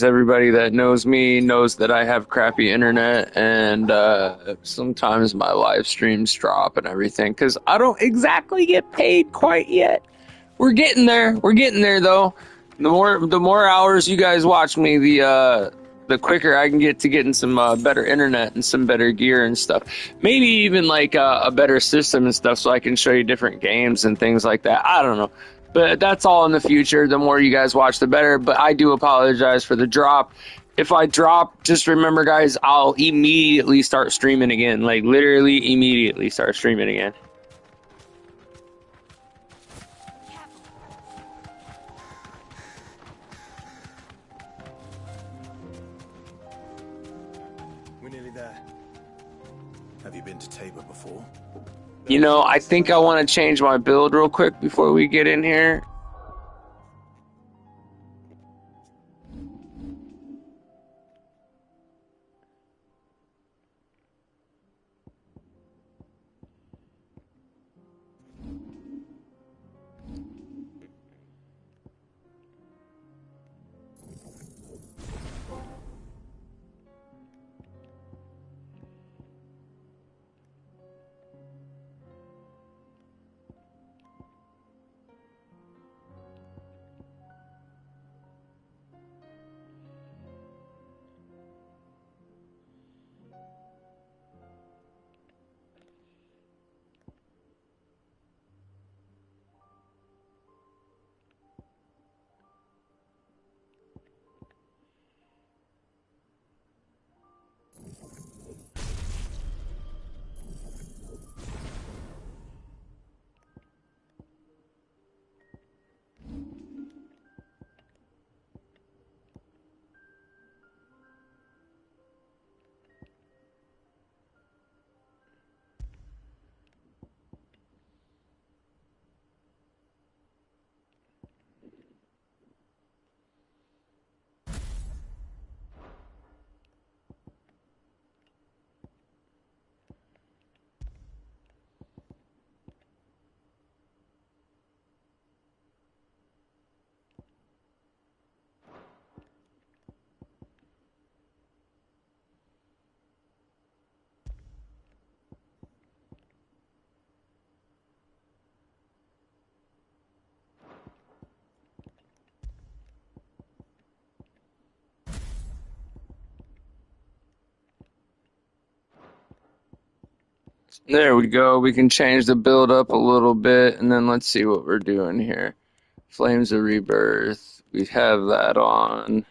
Everybody that knows me knows that I have crappy internet, and sometimes my live streams drop and everything because I don't exactly get paid quite yet. We're getting there. We're getting there though. The more hours you guys watch me, the quicker I can get to getting some better internet and some better gear and stuff. Maybe even like a better system and stuff, so I can show you different games and things like that. I don't know. But that's all in the future. The more you guys watch, the better. But I do apologize for the drop. If I drop, just remember, guys, I'll immediately start streaming again. Like, literally immediately start streaming again. We're nearly there. Have you been to Tabor before? You know, I think I want to change my build real quick before we get in here. There we go. We can change the build up a little bit, and then let's see what we're doing here. Flames of Rebirth. We have that on.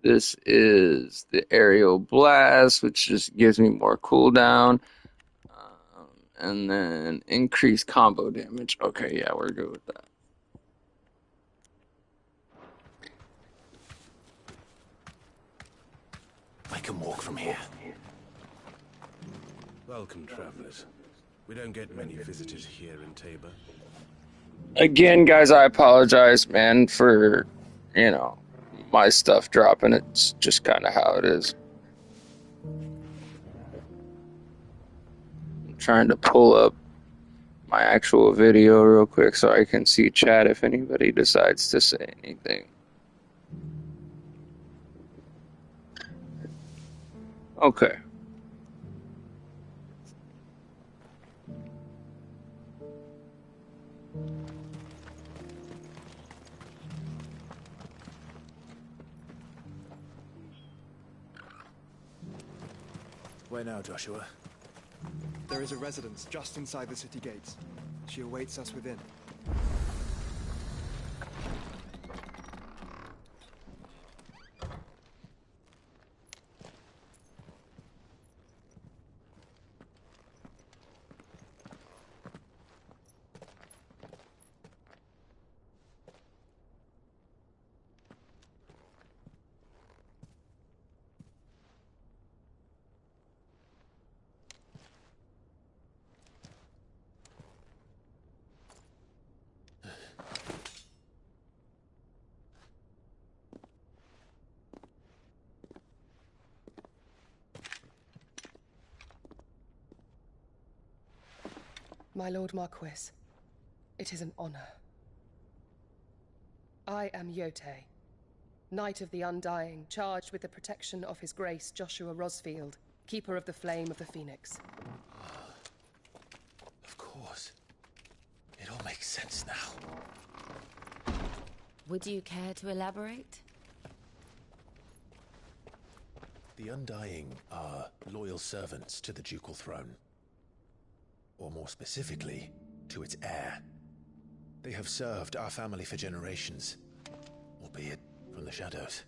This is the Aerial Blast, which just gives me more cooldown. And then increased combo damage. Okay, yeah, we're good with that. I can walk from here. Welcome, travelers. We don't get many visitors here in Tabor. Again, guys, I apologize, man, for, my stuff dropping. It's just kind of how it is. I'm trying to pull up my actual video real quick so I can see chat if anybody decides to say anything. Okay. Where now, Joshua? There is a residence just inside the city gates. She awaits us within. My Lord Marquis, it is an honor. I am Yote, Knight of the Undying, charged with the protection of His Grace Joshua Rosfield, Keeper of the Flame of the Phoenix. Of course. It all makes sense now. Would you care to elaborate? The Undying are loyal servants to the ducal throne. Or more specifically, to its heir. They have served our family for generations, albeit from the shadows.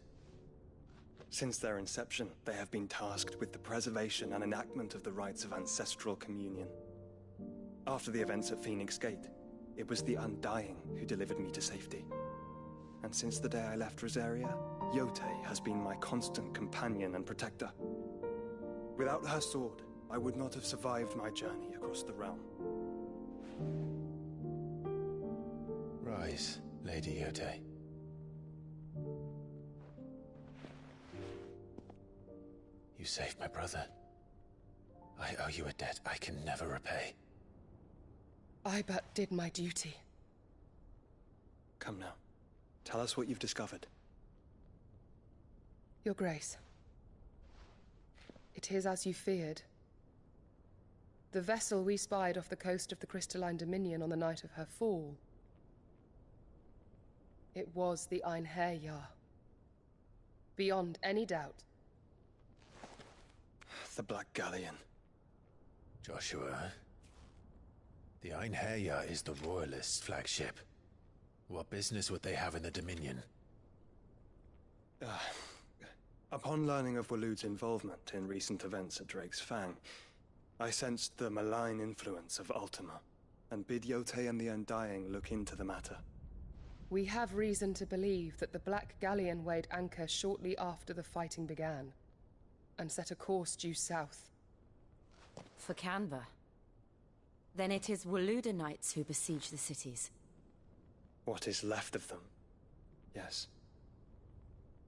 Since their inception, they have been tasked with the preservation and enactment of the rites of ancestral communion. After the events at Phoenix Gate, it was the Undying who delivered me to safety. And since the day I left Rosaria, Yotei has been my constant companion and protector. Without her sword, I would not have survived my journey across the realm. Rise, Lady Yotei. You saved my brother. I owe you a debt I can never repay. I but did my duty. Come now. Tell us what you've discovered. Your Grace. It is as you feared. The vessel we spied off the coast of the Crystalline Dominion on the night of her fall. It was the Einherjar. Beyond any doubt. The Black Galleon. Joshua, the Einherjar is the Royalists' flagship. What business would they have in the Dominion? Upon learning of Waloed's involvement in recent events at Drake's Fang, I sensed the malign influence of Ultima, and bid Yotei and the Undying look into the matter. We have reason to believe that the Black Galleon weighed anchor shortly after the fighting began, and set a course due south. For Canva. Then it is Waloed knights who besiege the cities. What is left of them, yes.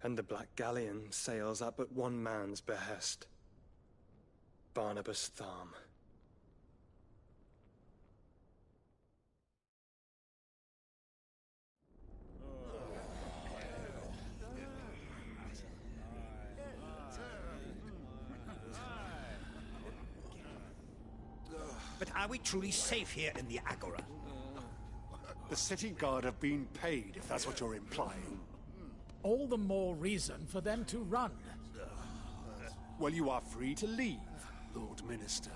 And the Black Galleon sails at but one man's behest. Barnabas Tharm. But are we truly safe here in the Agora? The city guard have been paid, if that's what you're implying. All the more reason for them to run. Well, you are free to leave, Lord Minister.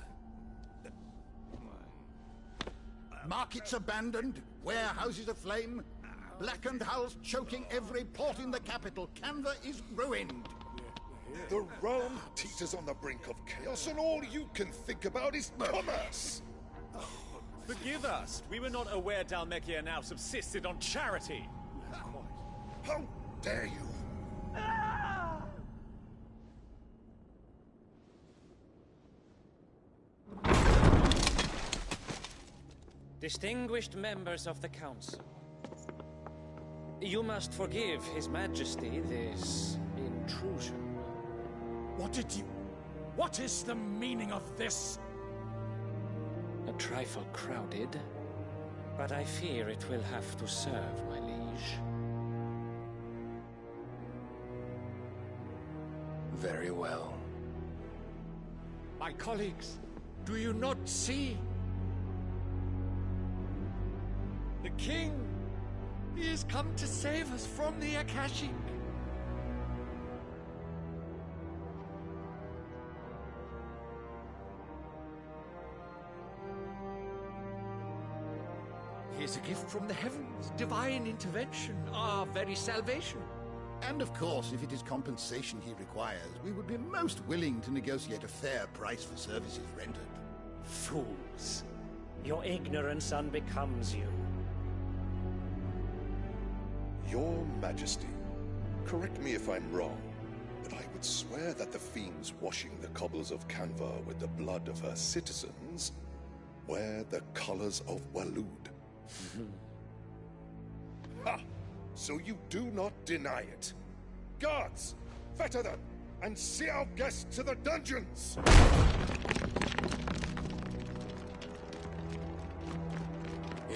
Markets abandoned, warehouses aflame, blackened hulls choking every port in the capital. Canva is ruined. The realm teeters on the brink of chaos, and all you can think about is commerce! Forgive us! We were not aware Dhalmekia now subsisted on charity! How dare you! Distinguished members of the Council, you must forgive His Majesty this intrusion. What is the meaning of this? A trifle crowded, but I fear it will have to serve, my liege. Very well. My colleagues, do you not see? The king! He has come to save us from the Akashic! He is a gift from the heavens, divine intervention, our very salvation. And of course, if it is compensation he requires, we would be most willing to negotiate a fair price for services rendered. Fools! Your ignorance unbecomes you. Your Majesty, correct me if I'm wrong, but I would swear that the fiends washing the cobbles of Canva with the blood of her citizens wear the colors of Waloed. Ha! So you do not deny it. Guards, fetter them, and see our guests to the dungeons!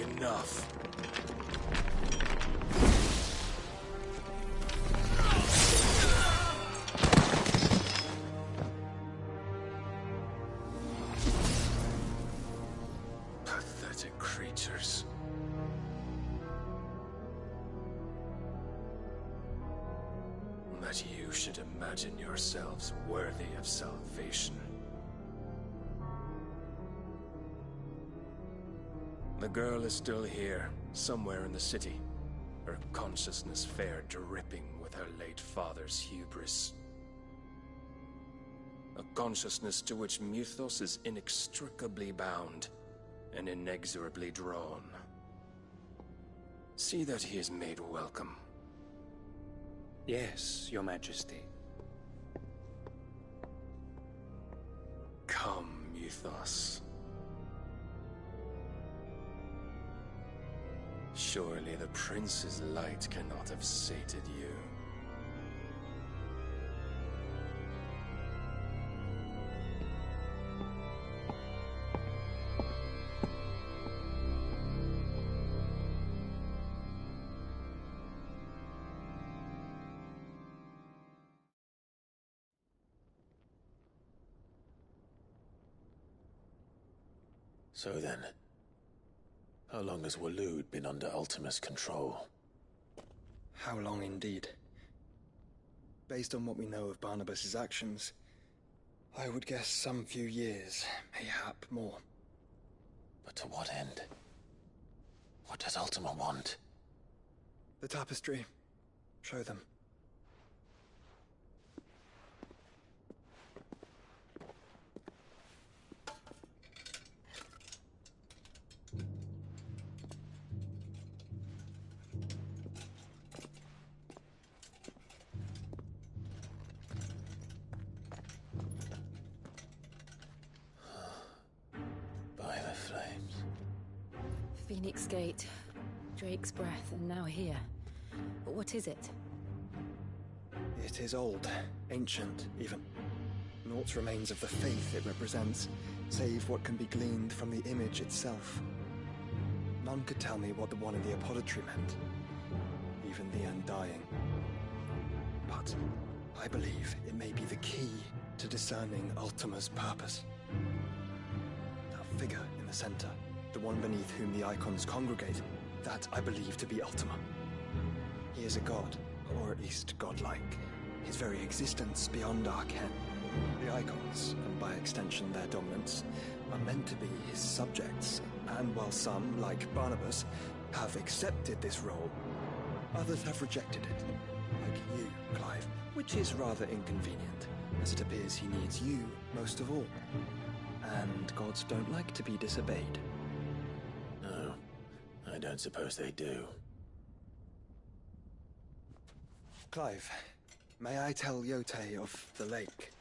Enough. that you should imagine yourselves worthy of salvation. The girl is still here, somewhere in the city, her consciousness fair dripping with her late father's hubris. A consciousness to which Mythos is inextricably bound and inexorably drawn. See that he is made welcome. Yes, Your Majesty. Come, Mythos. Surely the prince's light cannot have sated you. So then, how long has Waloed been under Ultima's control? How long indeed? Based on what we know of Barnabas's actions, I would guess some few years, mayhap more. But to what end? What does Ultima want? The tapestry. Show them. By the flames. Phoenix Gate, Drake's Breath, and now here. But what is it? It is old, ancient, even. Naught remains of the faith it represents, save what can be gleaned from the image itself. None could tell me what the one in the apothecary meant, even the Undying. But I believe it may be the key to discerning Ultima's purpose. That figure in the center, the one beneath whom the icons congregate, that I believe to be Ultima. He is a god, or at least godlike, his very existence beyond our ken. The icons, and by extension their dominance, are meant to be his subjects, and while some, like Barnabas, have accepted this role, others have rejected it, like you, Clive, which is rather inconvenient, as it appears he needs you most of all. And gods don't like to be disobeyed. No, I don't suppose they do. Clive, may I tell Yote of the lake?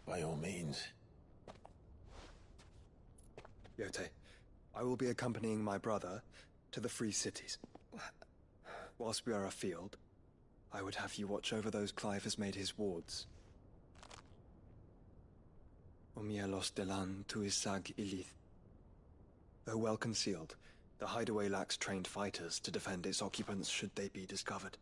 By all means. Yote, I will be accompanying my brother to the Free Cities. Whilst we are afield, I would have you watch over those Clive has made his wards. Omielos delan tuisag ilith. Though well concealed, the hideaway lacks trained fighters to defend its occupants should they be discovered.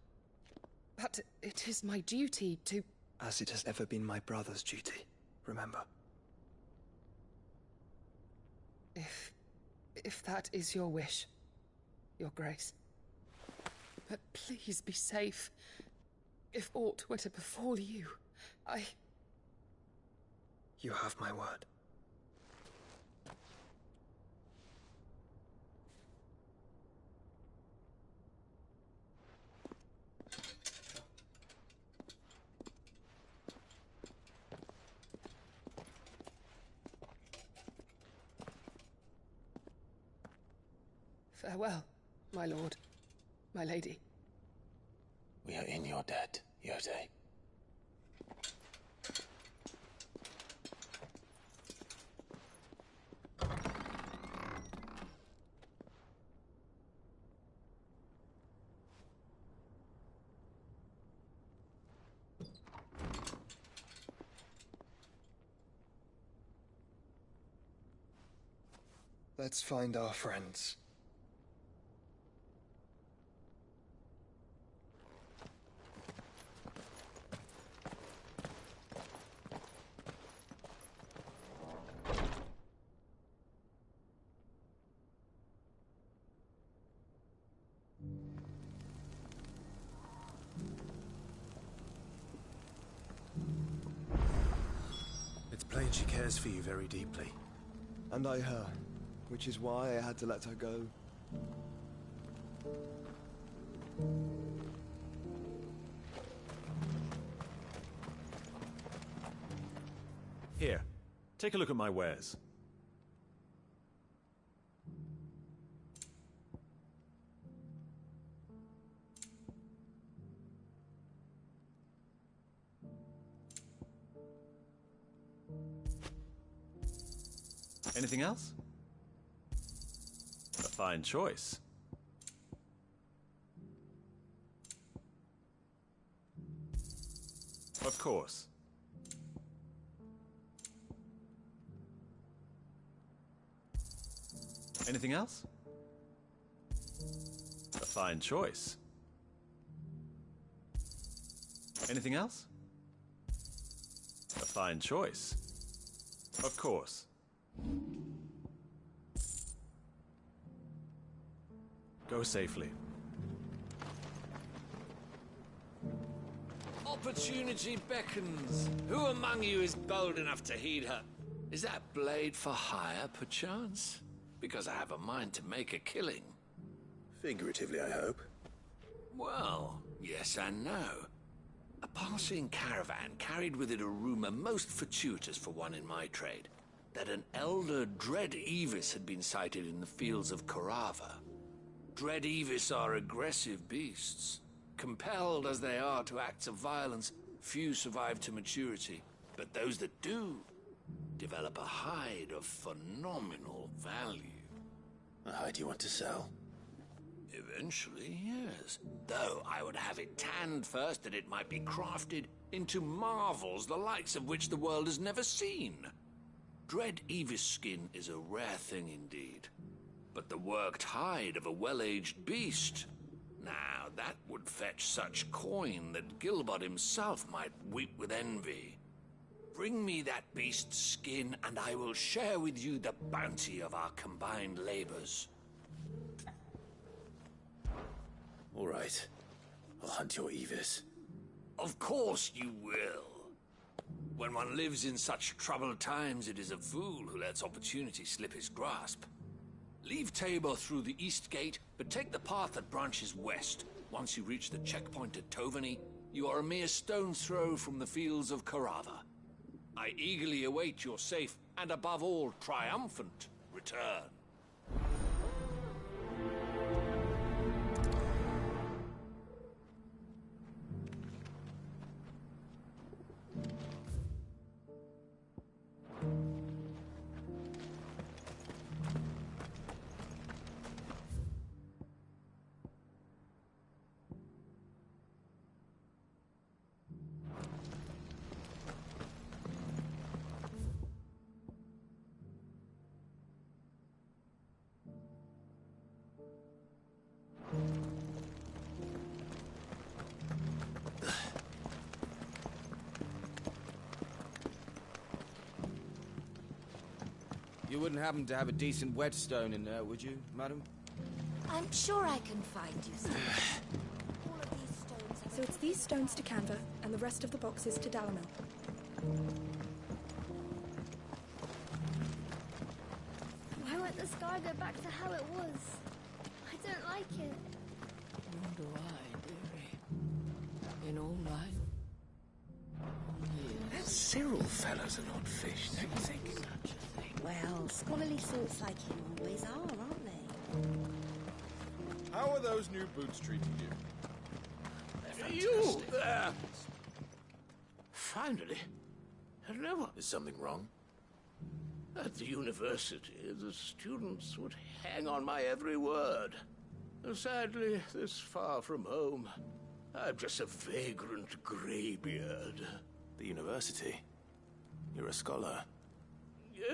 But it is my duty to... As it has ever been my brother's duty, remember. If that is your wish, Your Grace. But please be safe. If aught were to befall you, You have my word. Farewell, my lord, my lady. We are in your debt, Yote. Let's find our friends. and she cares for you very deeply. And I her, which is why I had to let her go. Here, take a look at my wares. Anything else? A fine choice. Of course. Anything else? A fine choice. Anything else? A fine choice. Of course. Go safely. Opportunity beckons. Who among you is bold enough to heed her? Is that blade for hire, perchance? Because I have a mind to make a killing. Figuratively, I hope. Well, yes and no. A passing caravan carried with it a rumor most fortuitous for one in my trade, that an elder Dread Evis had been sighted in the fields of Korava. Dread Evis are aggressive beasts. Compelled as they are to acts of violence, few survive to maturity, but those that do develop a hide of phenomenal value. A hide you want to sell? Eventually, yes. Though I would have it tanned first that it might be crafted into marvels the likes of which the world has never seen. Dread Evis skin is a rare thing indeed. But the worked hide of a well-aged beast, now that would fetch such coin that Gilbert himself might weep with envy. Bring me that beast's skin, and I will share with you the bounty of our combined labors. All right. I'll hunt your Evis. Of course you will. When one lives in such troubled times, it is a fool who lets opportunity slip his grasp. Leave Tabor through the east gate, but take the path that branches west. Once you reach the checkpoint at Tovani, you are a mere stone's throw from the fields of Korava. I eagerly await your safe, and above all, triumphant return. You wouldn't happen to have a decent whetstone in there, would you, madam? I'm sure I can find you some. So it's these stones to Canva, and the rest of the boxes to Dalamil. Why won't the sky go back to how it was? I don't like it. Nor do I, dearie. In all my years. That Cyril fellow's an odd fish, don't you think? Well, scholarly sorts like him always are, aren't they? How are those new boots treating you? You there! Finally. Hello. Is something wrong? At the university, the students would hang on my every word. Sadly, this far from home, I'm just a vagrant greybeard. The university? You're a scholar.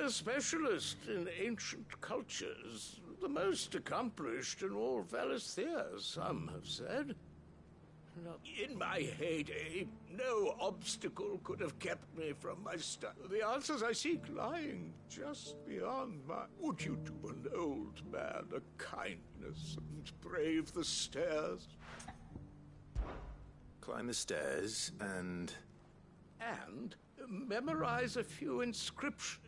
A specialist in ancient cultures. The most accomplished in all Valisthea, some have said. In my heyday, no obstacle could have kept me from my study. The answers I seek lying just beyond my... Would you do an old man a kindness and brave the stairs? Climb the stairs and... and memorize a few inscriptions.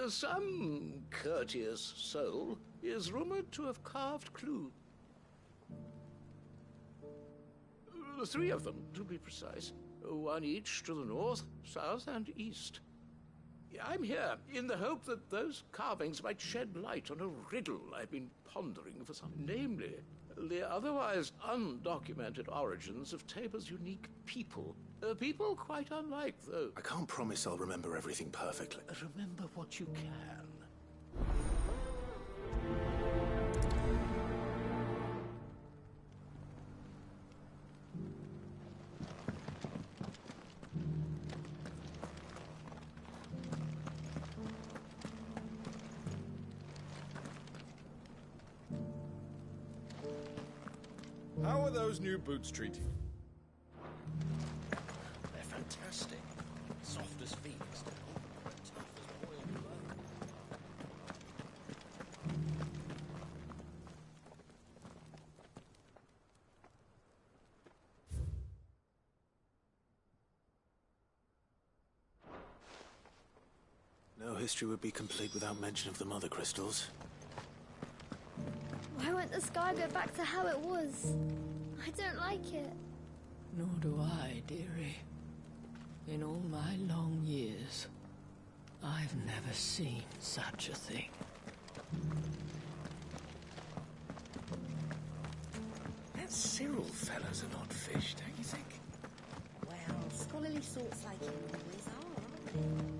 Some courteous soul is rumored to have carved clues. 3 of them, to be precise. 1 each to the north, south, and east. I'm here in the hope that those carvings might shed light on a riddle I've been pondering for some, namely, the otherwise undocumented origins of Tabor's unique people. People quite unlike those. I can't promise I'll remember everything perfectly. Remember what you can. How are those new boots treating you? They're fantastic. Soft as phoenix down, but tough as boiled bone. No history would be complete without mention of the mother crystals. Why won't the sky go back to how it was? I don't like it. Nor do I, dearie. In all my long years, I've never seen such a thing. That Cyril fella's an odd fish, don't you think? Well, scholarly sorts like him always are, aren't they?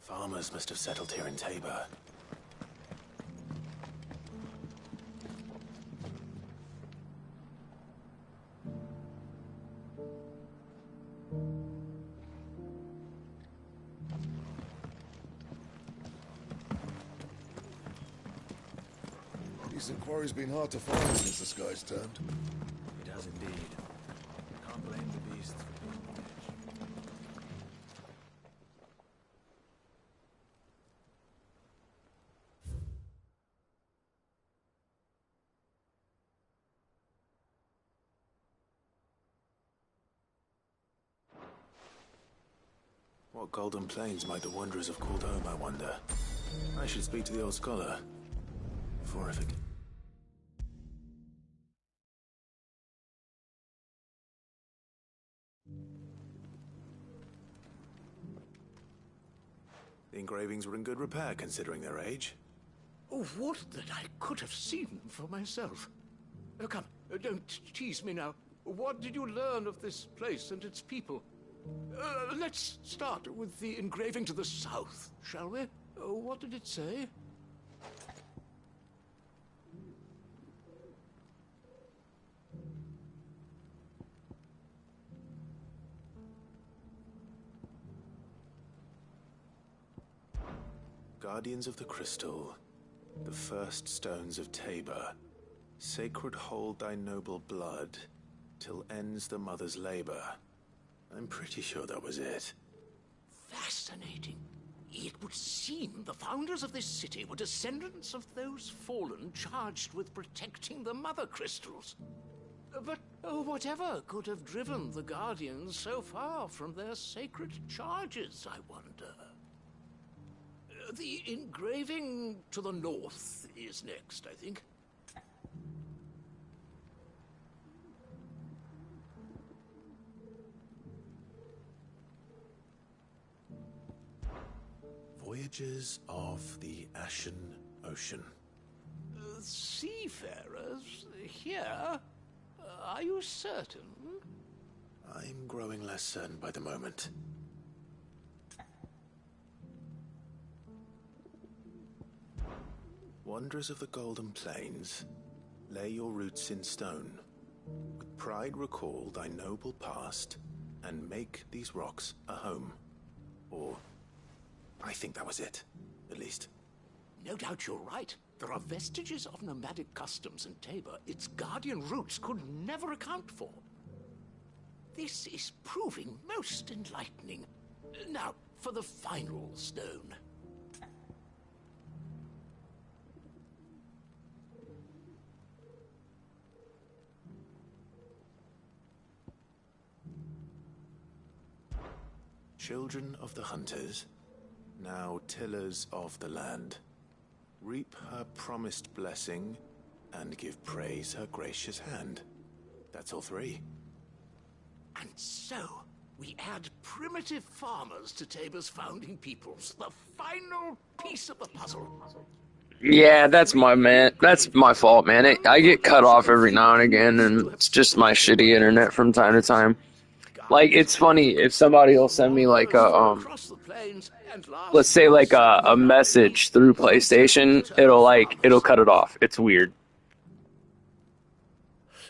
Farmers must have settled here in Tabor. Decent quarry's been hard to find since the sky's turned. It has indeed. Can't blame the beasts for being on edge. What golden plains might the wanderers have called home, I wonder? I should speak to the old scholar before I forget. The engravings were in good repair considering their age. Oh, would that I could have seen them for myself. Come, don't tease me now. What did you learn of this place and its people? Let's start with the engraving to the south, shall we? What did it say? Guardians of the Crystal, the first stones of Tabor, sacred hold thy noble blood, till ends the mother's labor. I'm pretty sure that was it. Fascinating. It would seem the founders of this city were descendants of those fallen charged with protecting the mother crystals. But whatever could have driven the Guardians so far from their sacred charges, I wonder? The engraving to the north is next, I think. Voyages of the Ashen Ocean. Seafarers here? Are you certain? I'm growing less certain by the moment. Wanderers of the Golden Plains, lay your roots in stone. With pride recall thy noble past, and make these rocks a home. Or, I think that was it, at least. No doubt you're right. There are vestiges of nomadic customs in Tabor its guardian roots could never account for. This is proving most enlightening. Now, for the final stone. Children of the hunters, now tillers of the land, reap her promised blessing and give praise her gracious hand. That's all three. And so, we add primitive farmers to Tabor's founding peoples, the final piece of the puzzle. Yeah, that's my man. That's my fault, man. I get cut off every now and again, and it's just my shitty internet from time to time. Like, it's funny if somebody will send me like a let's say like a message through PlayStation, it'll cut it off. It's weird.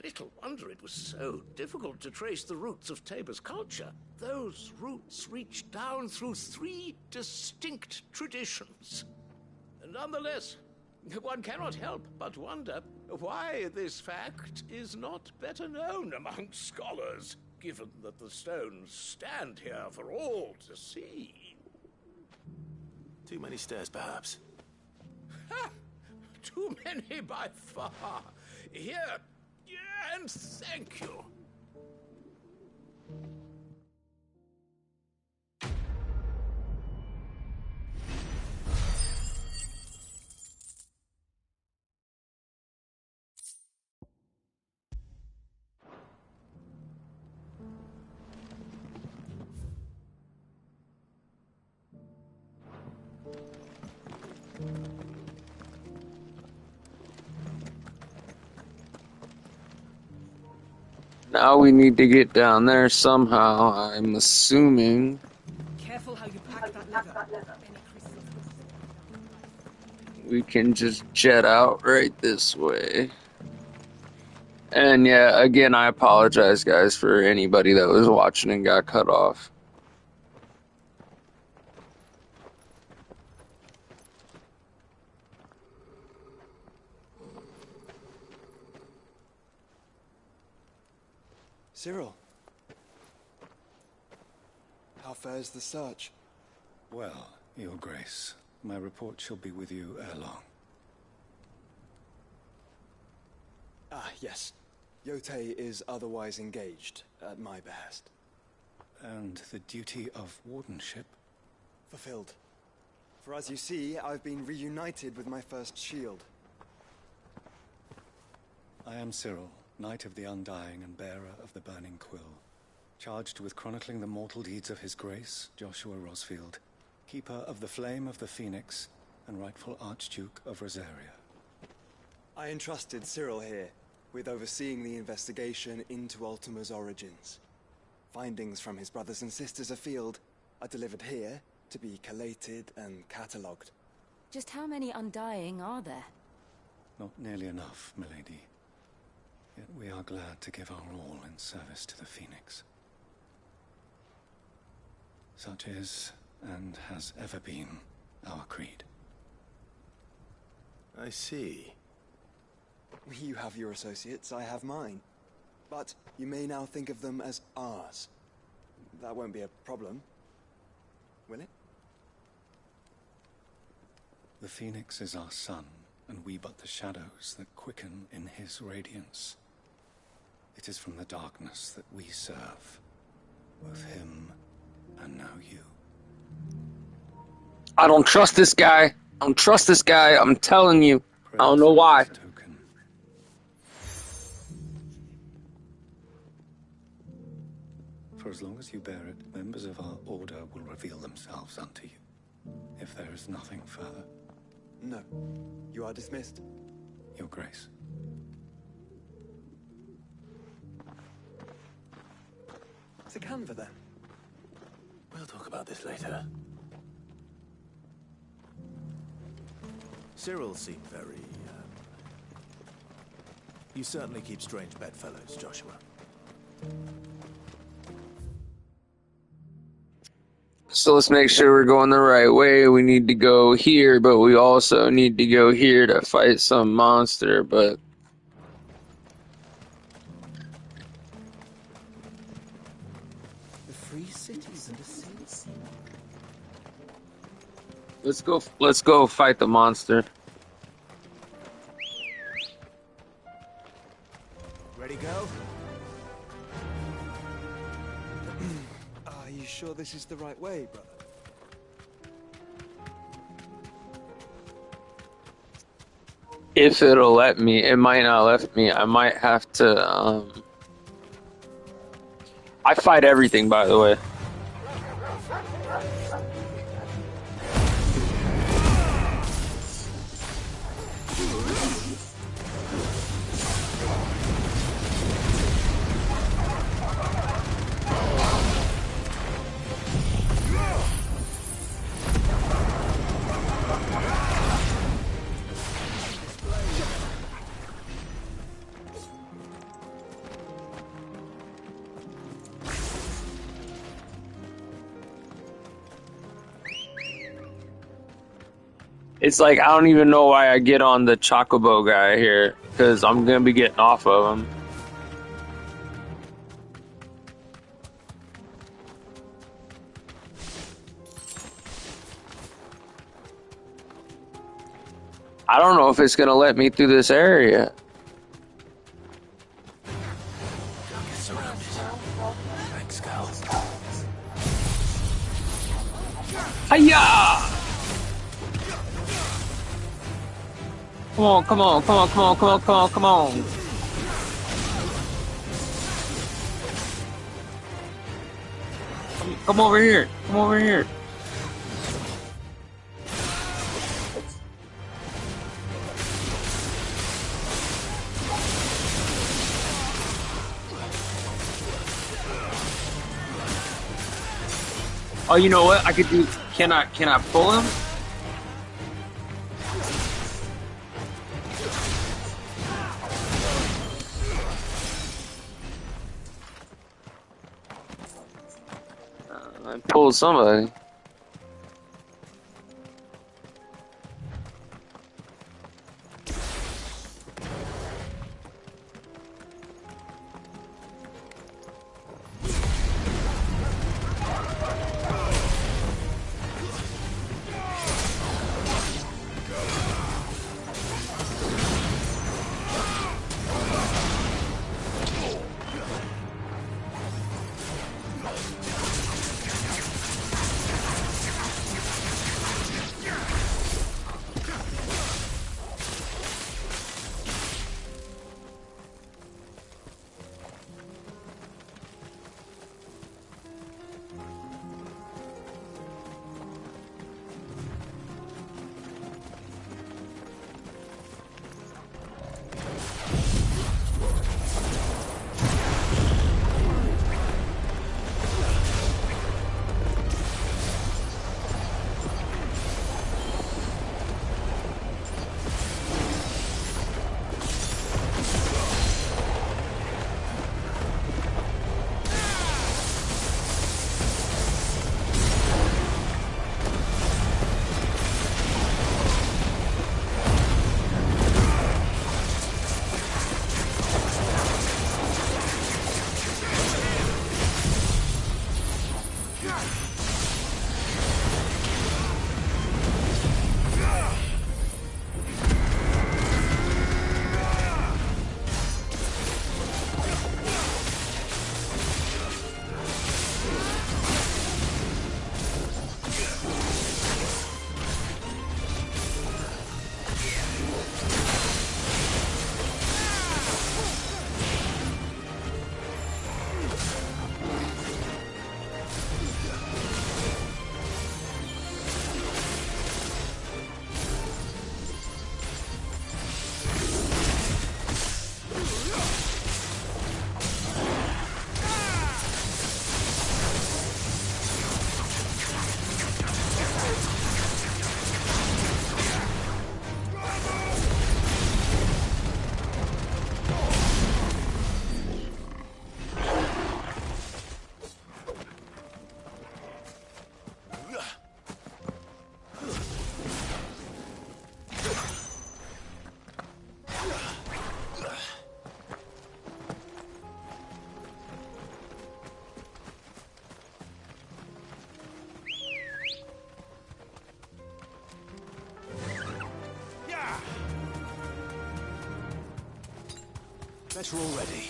Little wonder it was so difficult to trace the roots of Tabor's culture. Those roots reach down through 3 distinct traditions. Nonetheless, one cannot help but wonder why this fact is not better known among scholars, given that the stones stand here for all to see. Too many stairs, perhaps. Ha! Too many by far. Here, and thank you. Now we need to get down there somehow, I'm assuming. Careful how you pack that leather. We can just jet out right this way. And yeah, again, I apologize, guys, for anybody that was watching and got cut off. Cyril. How fares the search? Well, Your Grace, my report shall be with you ere long. Ah, yes. Yotei is otherwise engaged, at my behest. And the duty of wardenship? Fulfilled. For as you see, I've been reunited with my first shield. I am Cyril, Knight of the Undying and bearer of the Burning Quill, charged with chronicling the mortal deeds of His Grace, Joshua Rosfield, Keeper of the Flame of the Phoenix, and rightful Archduke of Rosaria. I entrusted Cyril here with overseeing the investigation into Ultima's origins. Findings from his brothers and sisters afield are delivered here to be collated and catalogued. Just how many Undying are there? Not nearly enough, milady. Yet we are glad to give our all in service to the Phoenix. Such is, and has ever been, our creed. I see. You have your associates, I have mine. But you may now think of them as ours. That won't be a problem, will it? The Phoenix is our sun, and we but the shadows that quicken in his radiance. It is from the darkness that we serve, both him and now you. I don't trust this guy. I don't trust this guy. I'm telling you. I don't know why. For as long as you bear it, members of our order will reveal themselves unto you. If there is nothing further. No. You are dismissed. Your Grace. To Canva, then. We'll talk about this later. Cyril seemed very, You certainly keep strange bedfellows, Joshua. So let's make sure we're going the right way. We need to go here, but we also need to go here to fight some monster, but... The free cities and a safe. Let's go fight the monster. Ready, go? Are you sure this is the right way, brother? If it'll let me. It might not let me. I might have to, I fight everything, by the way. It's like, I don't even know why I get on the Chocobo guy here, because I'm going to be getting off of him. I don't know if it's going to let me through this area. Get surrounded. Thanks, Cal. Hiya! Come on, come on, come on, come on, come on, come on, come on. Come over here. Come over here. Oh, you know what? I could do. Can I pull him? I pulled somebody. Better already.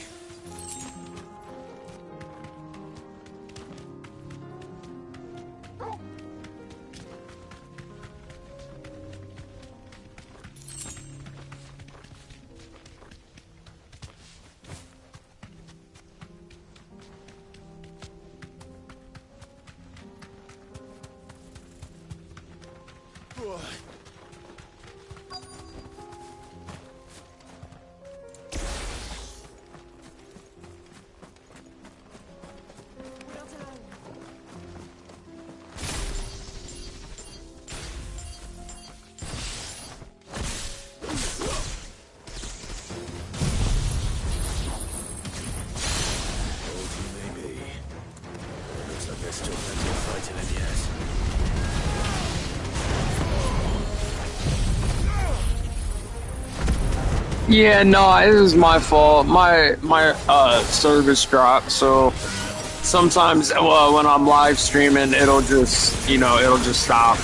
Yeah, no, it was my fault. My service dropped, so sometimes when I'm live streaming, it'll just it'll just stop.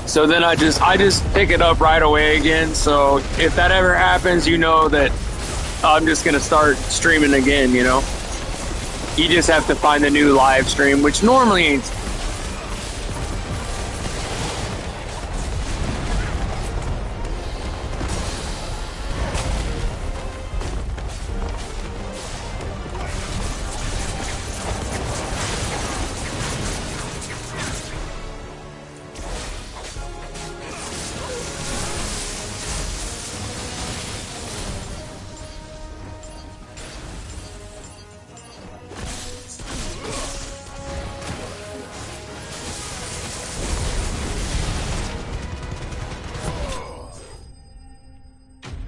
So then I just pick it up right away again. So if that ever happens, you know that I'm just gonna start streaming again. You just have to find a new live stream, which normally ain't.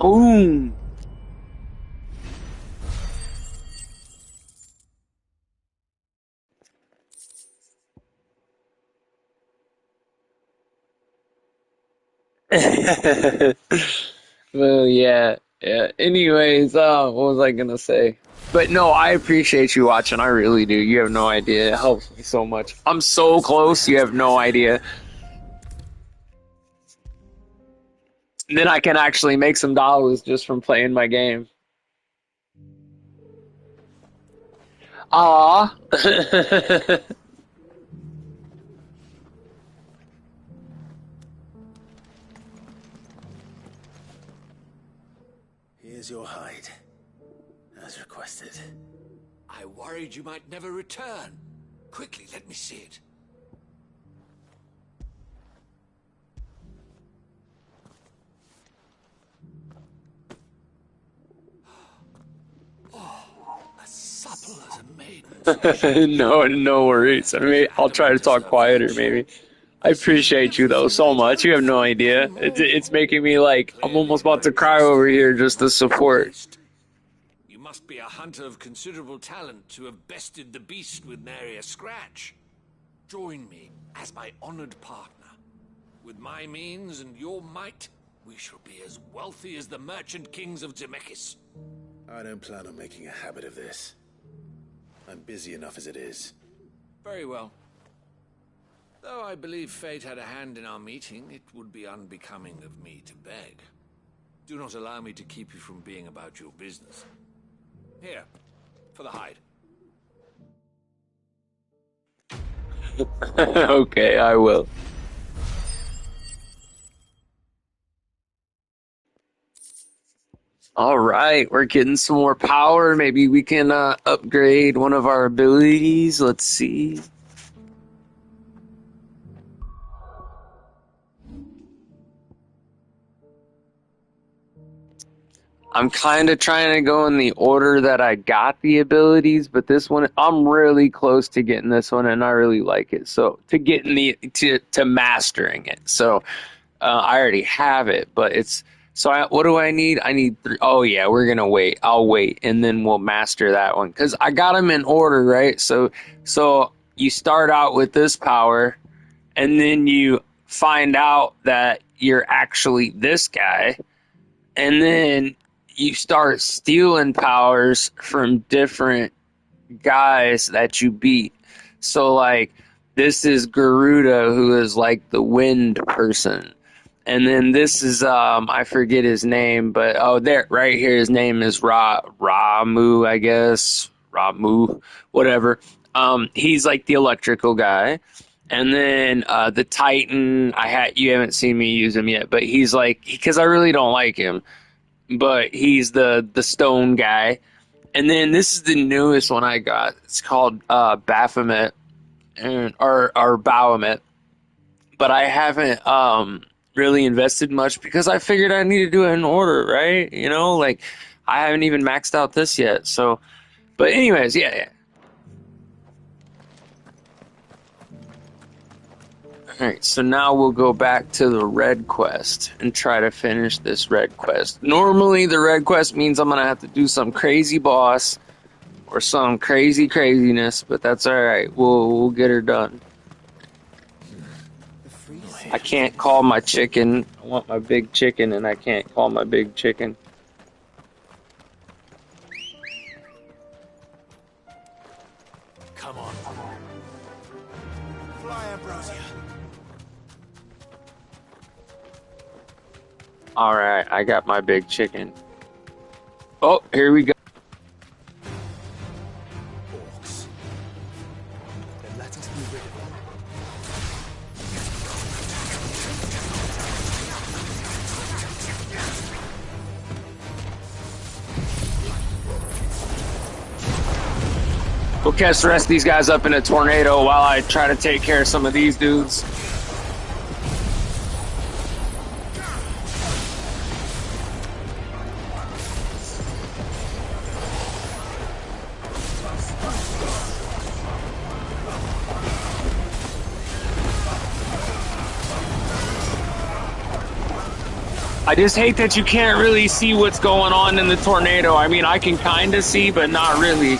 Boom. Well, yeah. Anyways, what was I gonna say? But no, I appreciate you watching. I really do. You have no idea. It helps me so much. I'm so close. You have no idea. Then I can actually make some dollars just from playing my game. Ah. Here's your hide, as requested. I worried you might never return. Quickly, let me see it. Oh, as supple as a maiden. No worries. I mean, I'll try to talk quieter, maybe. I appreciate you though so much. You have no idea. It's making me like I'm almost about to cry over here just to support. You must be a hunter of considerable talent to have bested the beast with nary a scratch. Join me as my honored partner. With my means and your might, we shall be as wealthy as the merchant kings of Zemeckis. I don't plan on making a habit of this. I'm busy enough as it is. Very well. Though I believe fate had a hand in our meeting, it would be unbecoming of me to beg. Do not allow me to keep you from being about your business. Here, for the hide. Okay, I will. All right, we're getting some more power. Maybe we can upgrade one of our abilities. Let's see. I'm kind of trying to go in the order that I got the abilities, but this one, I'm really close to getting this one, and I really like it. So to getting to mastering it. So I already have it, but it's what do I need? I need 3. Oh yeah, we're gonna wait. I'll wait, and then we'll master that one because I got them in order, right? So you start out with this power, and then you find out that you're actually this guy, and then you start stealing powers from different guys that you beat. So like this is Garuda, who is like the wind person. And then this is I forget his name, but there right here his name is Ramu, I guess. Ramu, whatever. He's like the electrical guy. And then the Titan, you haven't seen me use him yet, but he's like, because I really don't like him, but he's the stone guy. And then this is the newest one I got. It's called Baphomet or Bahamut, but I haven't really invested much because I figured I need to do it in order, right? You know, like I haven't even maxed out this yet. So, but anyways, yeah. Alright, so now we'll go back to the red quest and try to finish this red quest. Normally, the red quest means I'm going to have to do some crazy boss or some craziness, but that's alright. We'll get her done. I can't call my chicken. I want my big chicken, and I can't call my big chicken. Come on. Fly, Ambrosia. Alright, I got my big chicken. Oh, here we go. Orcs. Then let us be rid of them. We'll catch the rest of these guys up in a tornado while I try to take care of some of these dudes. I just hate that you can't really see what's going on in the tornado. I mean, I can kind of see, but not really.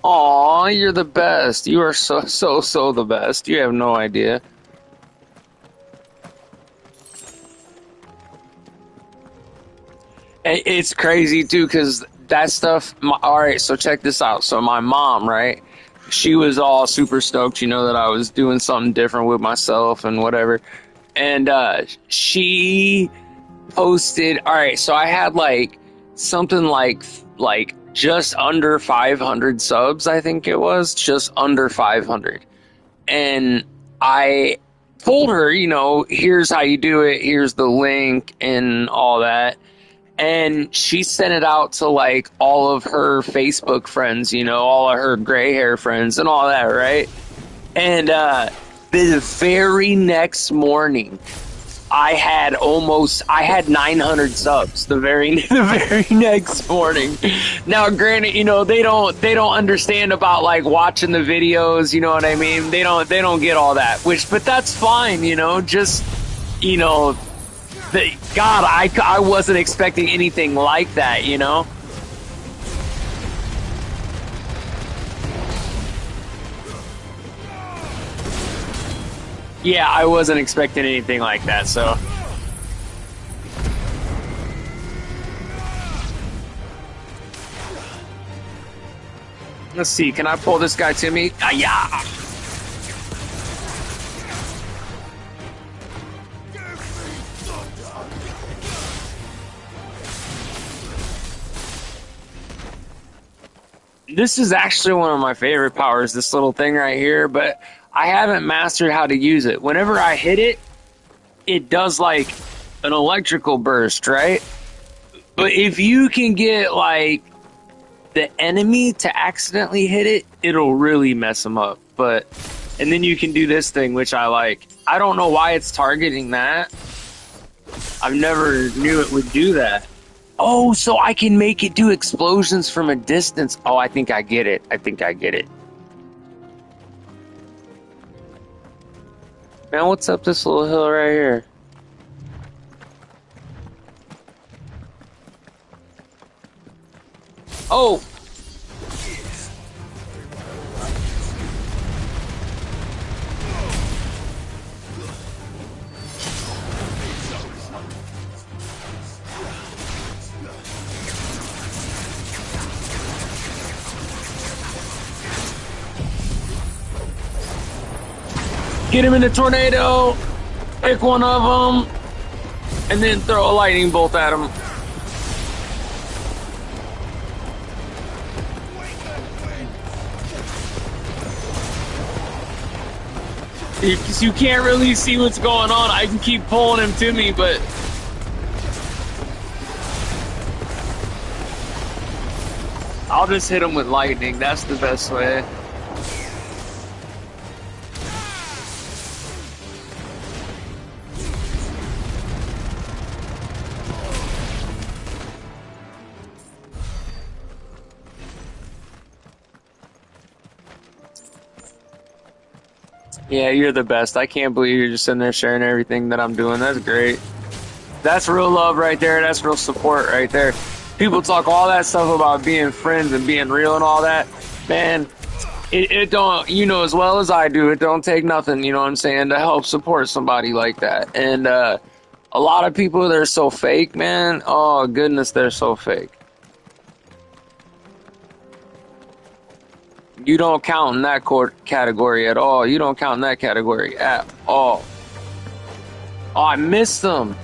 Aw, you're the best. You are so the best. You have no idea. It's crazy, too, because that stuff... Alright, so check this out. So my mom, right? She was all super stoked, you know, that I was doing something different with myself and whatever. And she posted... Alright, so I had, like, something like just under 500 subs, I think it was. Just under 500. And I told her, you know, here's how you do it. Here's the link and all that. And she sent it out to, like, all of her Facebook friends, you know, all of her gray hair friends and all that, right? And the very next morning, I had 900 subs the very next morning. Now, granted, you know, they don't understand about, like, watching the videos, you know what I mean? They don't get all that, but that's fine, you know, just, you know, God, I wasn't expecting anything like that, you know? Yeah, I wasn't expecting anything like that, so... Let's see, can I pull this guy to me? Yeah. This is actually one of my favorite powers, this little thing right here, but I haven't mastered how to use it. Whenever I hit it, it does like an electrical burst, right? But if you can get like the enemy to accidentally hit it, it'll really mess them up. And then you can do this thing, which I like. I don't know why it's targeting that. I've never knew it would do that. Oh, so I can make it do explosions from a distance. Oh, I think I get it. Man, what's up this little hill right here? Oh! Get him in a tornado. Pick one of them. And then throw a lightning bolt at him. You can't really see what's going on. I can keep pulling him to me, but... I'll just hit him with lightning. That's the best way. Yeah, you're the best. I can't believe you're just sitting there sharing everything that I'm doing. That's great. That's real love right there. That's real support right there. People talk all that stuff about being friends and being real and all that. Man, it don't, you know as well as I do, it don't take nothing, you know what I'm saying, to help support somebody like that. And a lot of people, they're so fake, man. Oh, goodness, they're so fake. You don't count in that category at all. You don't count in that category at all. Oh, I missed them.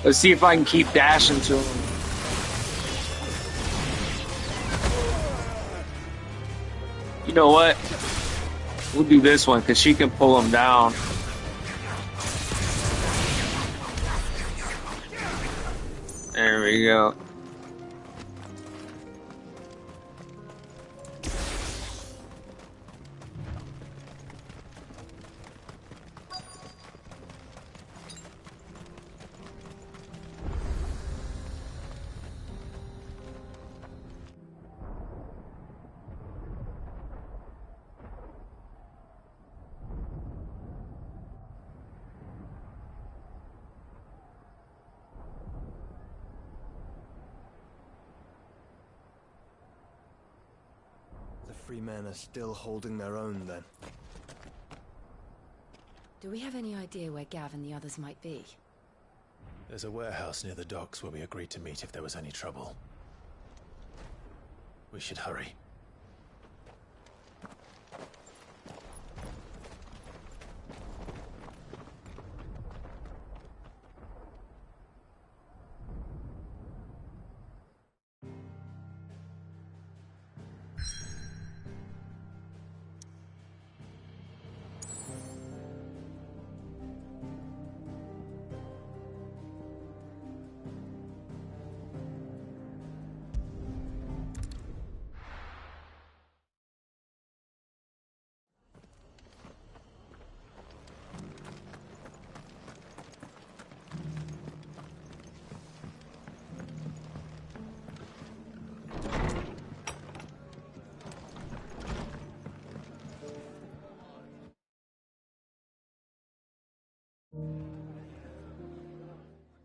Let's see if I can keep dashing to him. You know what? We'll do this one because she can pull him down. There we go. The free men are still holding their own, then. Do we have any idea where Gav and the others might be? There's a warehouse near the docks where we agreed to meet if there was any trouble. We should hurry.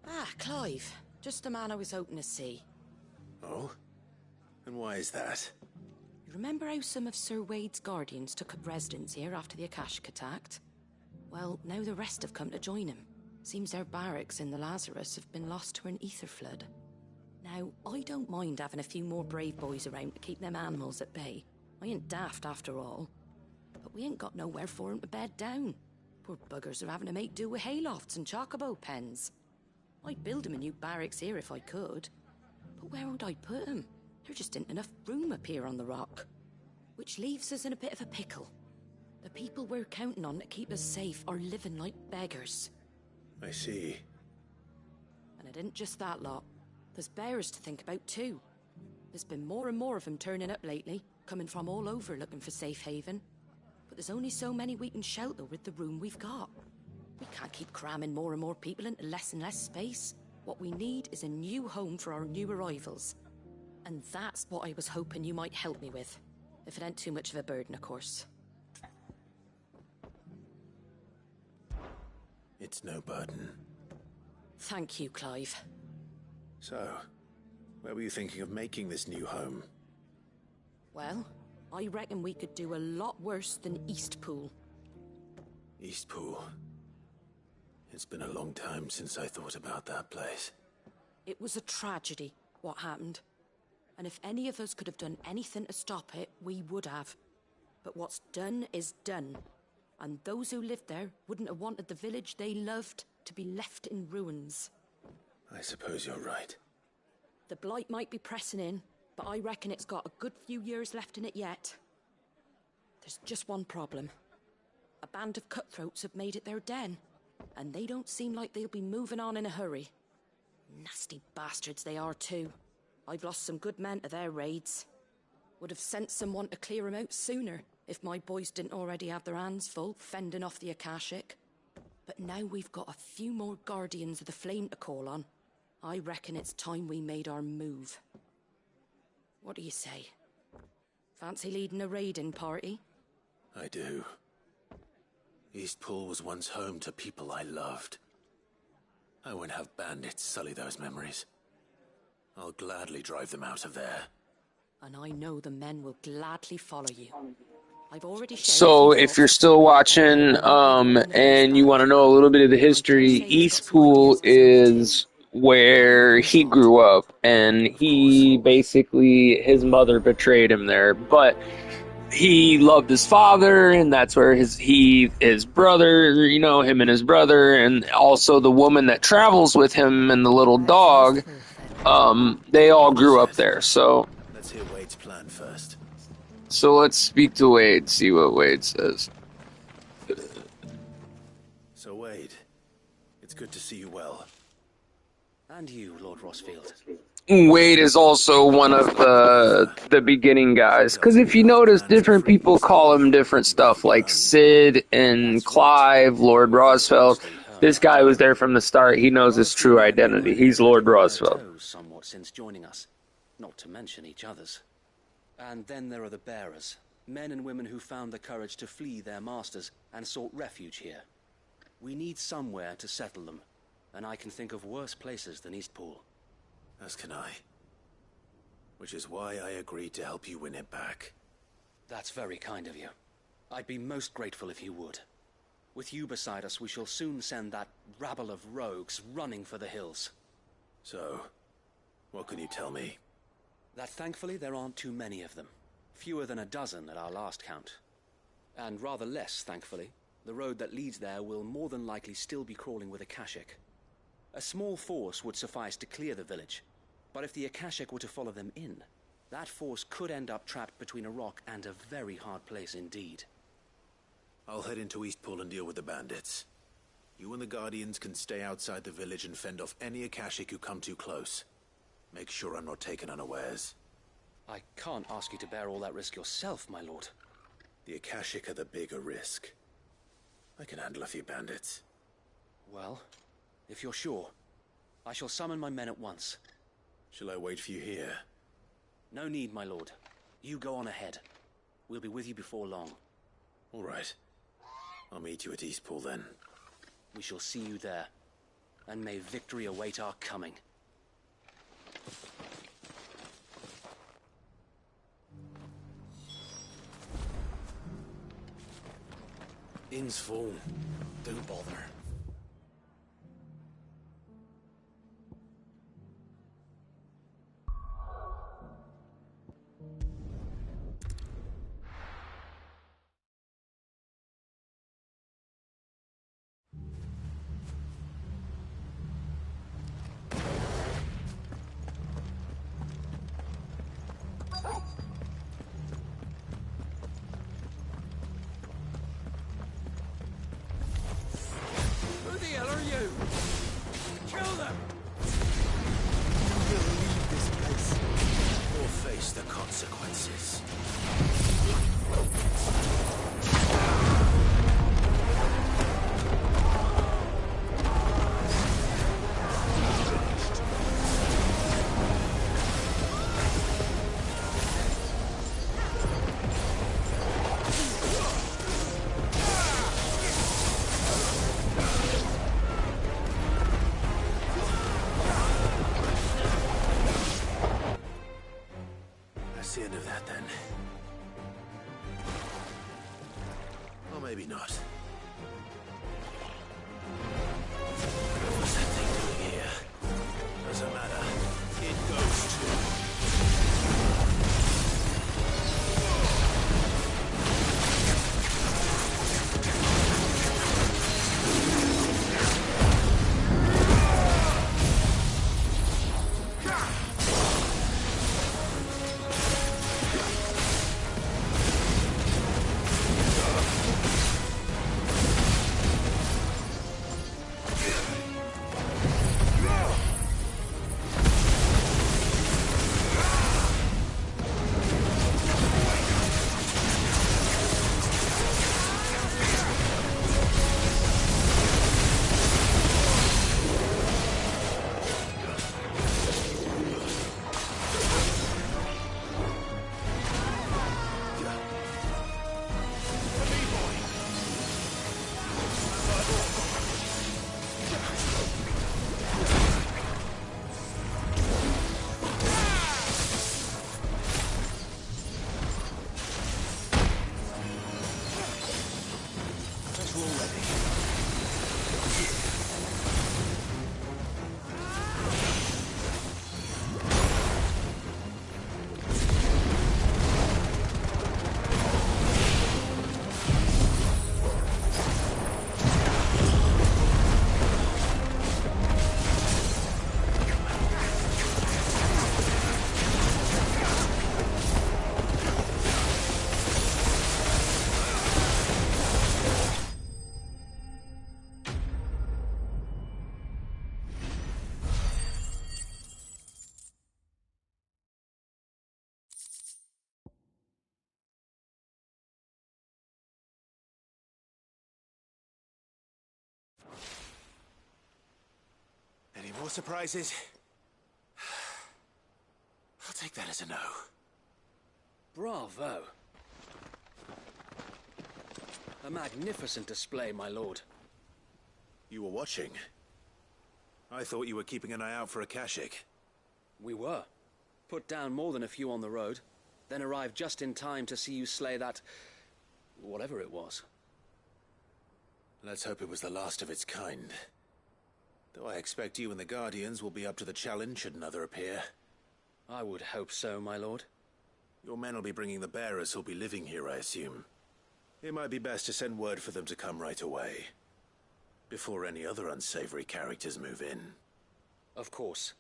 Ah, Clive. Just the man I was hoping to see. Oh? And why is that? You remember how some of Sir Wade's guardians took up residence here after the Akashic attacked? Well, now the rest have come to join him. Seems their barracks in the Lazarus have been lost to an ether flood. Now, I don't mind having a few more brave boys around to keep them animals at bay. I ain't daft after all. But we ain't got nowhere for 'em to bed down. Poor buggers are having to make do with haylofts and chocobo pens. I'd build 'em a new barracks here if I could. But where would I put 'em? There just ain't enough room up here on the rock. Which leaves us in a bit of a pickle. The people we're counting on to keep us safe are living like beggars. I see. And it ain't just that lot. There's bears to think about too. There's been more and more of them turning up lately, coming from all over looking for safe haven. But there's only so many we can shelter with the room we've got. We can't keep cramming more and more people into less and less space. What we need is a new home for our new arrivals. And that's what I was hoping you might help me with. If it ain't too much of a burden, of course. It's no burden. Thank you, Clive. So, where were you thinking of making this new home? Well, I reckon we could do a lot worse than Eastpool. Eastpool. It's been a long time since I thought about that place. It was a tragedy, what happened. And if any of us could have done anything to stop it, we would have. But what's done is done. And those who lived there wouldn't have wanted the village they loved to be left in ruins. I suppose you're right. The blight might be pressing in, but I reckon it's got a good few years left in it yet. There's just one problem. A band of cutthroats have made it their den, and they don't seem like they'll be moving on in a hurry. Nasty bastards they are too. I've lost some good men to their raids. Would have sent someone to clear 'em out sooner, if my boys didn't already have their hands full fending off the Akashic. But now we've got a few more Guardians of the Flame to call on. I reckon it's time we made our move. What do you say? Fancy leading a raiding party? I do. Eastpool was once home to people I loved. I won't have bandits sully those memories. I'll gladly drive them out of there. And I know the men will gladly follow you. I've already shared So if you're still watching, and you want to know a little bit of the history, Eastpool is where he grew up, and he basically, his mother betrayed him there, but he loved his father, and that's where his brother, you know, him and his brother, and also the woman that travels with him and the little dog, they all grew up there. So Let's hear Wade's plan first. So let's speak to Wade, see what Wade says. So Wade, it's good to see you well. And you, Lord Rosfield. Wade is also one of the beginning guys, because if you notice, different people call him different stuff, like Sid and Clive, Lord Rosfeld. This guy was there from the start. He knows his true identity. He's Lord Rosfeld. Somewhat since joining us, not to mention each other's. And then there are the bearers, men and women who found the courage to flee their masters and sought refuge here. We need somewhere to settle them, and I can think of worse places than Eastpool. As can I. Which is why I agreed to help you win it back. That's very kind of you. I'd be most grateful if you would. With you beside us, we shall soon send that rabble of rogues running for the hills. So, what can you tell me? That thankfully there aren't too many of them. Fewer than a dozen at our last count. And rather less, thankfully. The road that leads there will more than likely still be crawling with Akashic. A small force would suffice to clear the village, but if the Akashic were to follow them in, that force could end up trapped between a rock and a very hard place indeed. I'll head into Eastpool and deal with the bandits. You and the Guardians can stay outside the village and fend off any Akashic who come too close. Make sure I'm not taken unawares. I can't ask you to bear all that risk yourself, my lord. The Akashic are the bigger risk. I can handle a few bandits. Well, if you're sure, I shall summon my men at once. Shall I wait for you here? No need, my lord. You go on ahead. We'll be with you before long. All right. I'll meet you at Eastpool then. We shall see you there. And may victory await our coming. Inn's full. Don't bother. Who the hell are you? Kill them! We'll leave this place or face the consequences. That's the end of that, then. Or maybe not. What's that thing doing here? Doesn't matter. It goes to... More surprises? I'll take that as a no. Bravo. A magnificent display, my lord. You were watching? I thought you were keeping an eye out for a Kashik. We were. Put down more than a few on the road, then arrived just in time to see you slay that... whatever it was. Let's hope it was the last of its kind. Though I expect you and the Guardians will be up to the challenge should another appear. I would hope so, my lord. Your men will be bringing the bearers who'll be living here, I assume. It might be best to send word for them to come right away, before any other unsavory characters move in. Of course.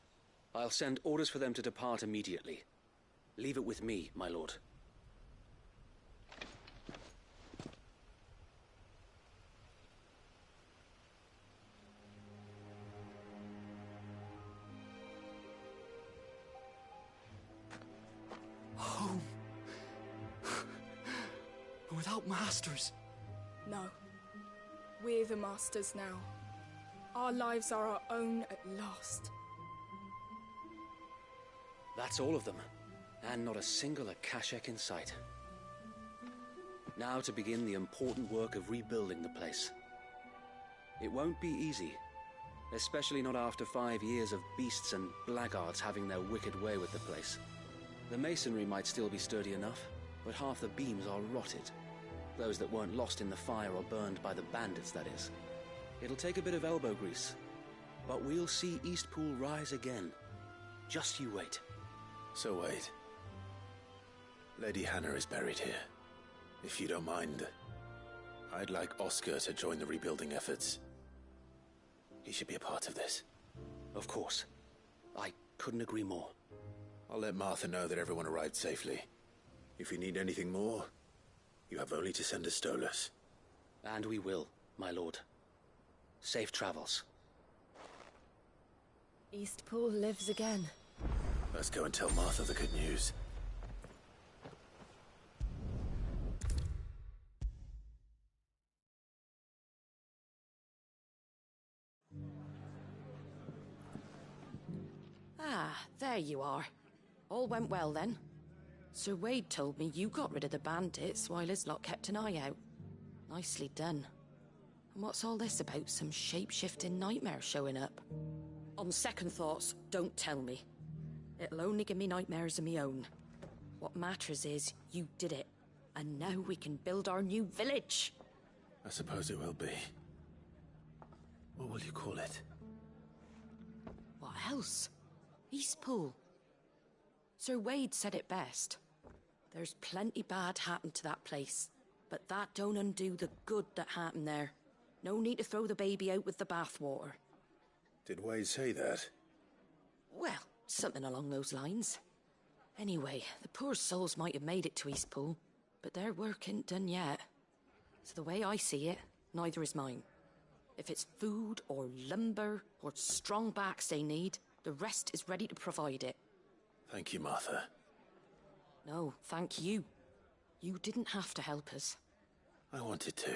I'll send orders for them to depart immediately. Leave it with me, my lord. Home. Without masters. No. We're the masters now. Our lives are our own at last. That's all of them, and not a single Akashek in sight. Now to begin the important work of rebuilding the place. It won't be easy, especially not after 5 years of beasts and blackguards having their wicked way with the place. The masonry might still be sturdy enough, but half the beams are rotted. Those that weren't lost in the fire or burned by the bandits, that is. It'll take a bit of elbow grease, but we'll see Eastpool rise again. Just you wait. So wait. Lady Hannah is buried here. If you don't mind, I'd like Oscar to join the rebuilding efforts. He should be a part of this. Of course. I couldn't agree more. I'll let Martha know that everyone arrived safely. If you need anything more, you have only to send a Stolas. And we will, my lord. Safe travels. Eastpool lives again. Let's go and tell Martha the good news. Ah, there you are. All went well then. Sir Wade told me you got rid of the bandits while his lot kept an eye out. Nicely done. And what's all this about some shape-shifting nightmare showing up? On second thoughts, don't tell me. It'll only give me nightmares of my own. What matters is, you did it. And now we can build our new village. I suppose it will be. What will you call it? What else? Eastpool. Sir Wade said it best. There's plenty bad happened to that place, but that don't undo the good that happened there. No need to throw the baby out with the bathwater. Did Wade say that? Well, something along those lines. Anyway, the poor souls might have made it to Eastpool, but their work ain't done yet. So the way I see it, neither is mine. If it's food or lumber or strong backs they need, the rest is ready to provide it. Thank you, Martha. No, thank you. You didn't have to help us. I wanted to.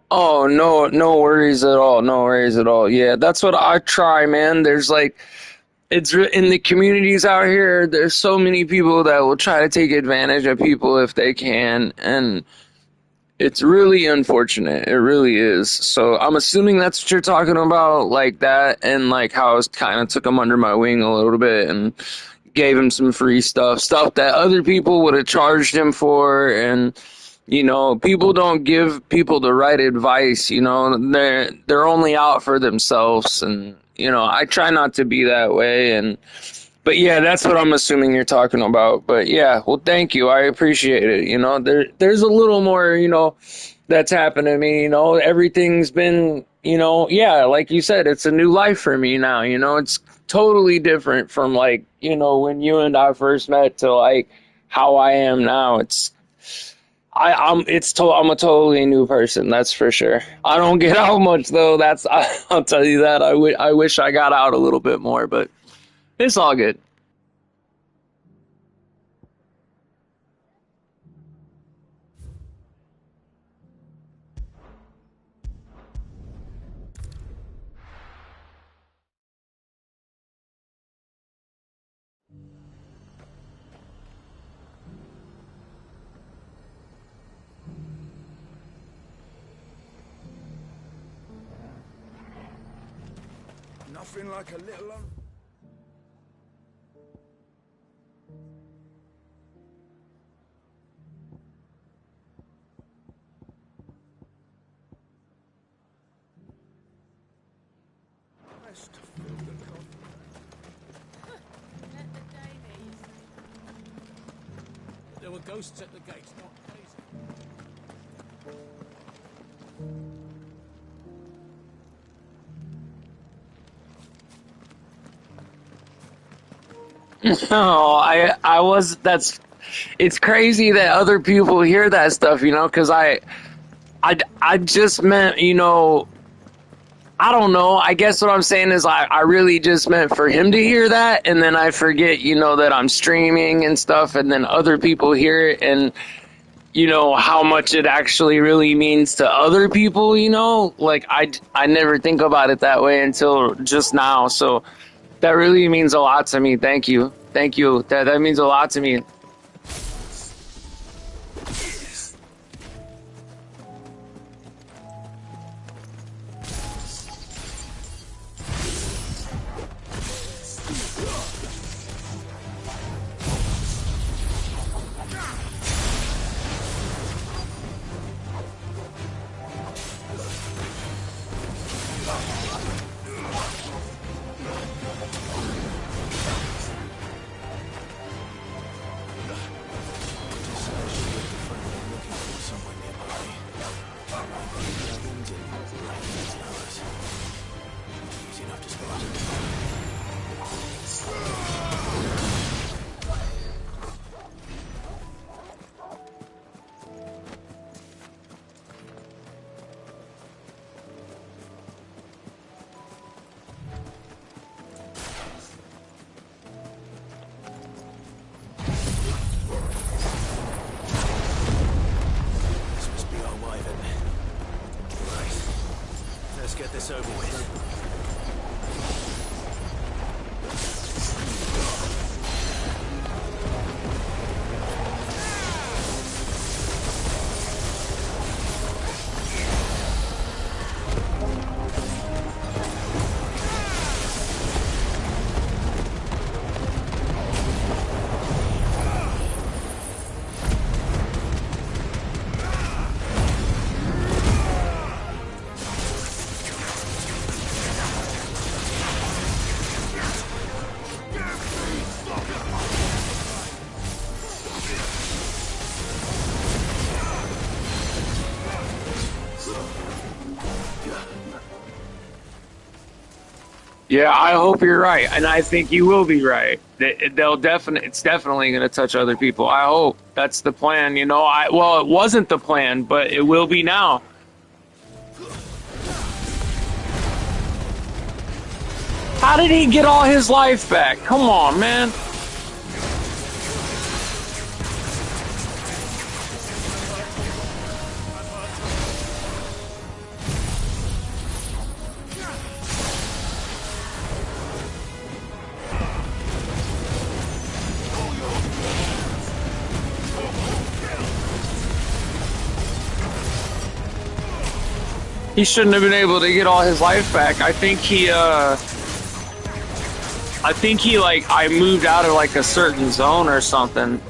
Oh, no, no worries at all. No worries at all. Yeah, that's what I try, man. There's like, in the communities out here, there's so many people that will try to take advantage of people if they can. And It's really unfortunate. It really is. So I'm assuming that's what you're talking about, like that, and like how I kind of took him under my wing a little bit and gave him some free stuff that other people would have charged him for. And people don't give people the right advice. They're only out for themselves, and I try not to be that way. But yeah, that's what I'm assuming you're talking about. But yeah, well, thank you. I appreciate it. There's a little more, that's happened to me. Everything's been, yeah, like you said, it's a new life for me now. It's totally different from like, when you and I first met to like how I am now. I'm a totally new person. That's for sure. I don't get out much though. I'll tell you that. I wish I got out a little bit more, but it's all good. Nothing like a little on. There were ghosts at the gate, not No, it's crazy that other people hear that stuff, because I just meant, I don't know. I guess what I'm saying is I really just meant for him to hear that, and then I forget, that I'm streaming and stuff, and then other people hear it, and, how much it actually really means to other people, like I never think about it that way until just now, so that really means a lot to me. Thank you. Thank you. That means a lot to me. Get this over with. Yeah, I hope you're right, and I think you will be right. It's definitely going to touch other people. I hope that's the plan. Well, it wasn't the plan, but it will be now. How did he get all his life back? Come on, man. He shouldn't have been able to get all his life back. I think he like I moved out of like a certain zone or something.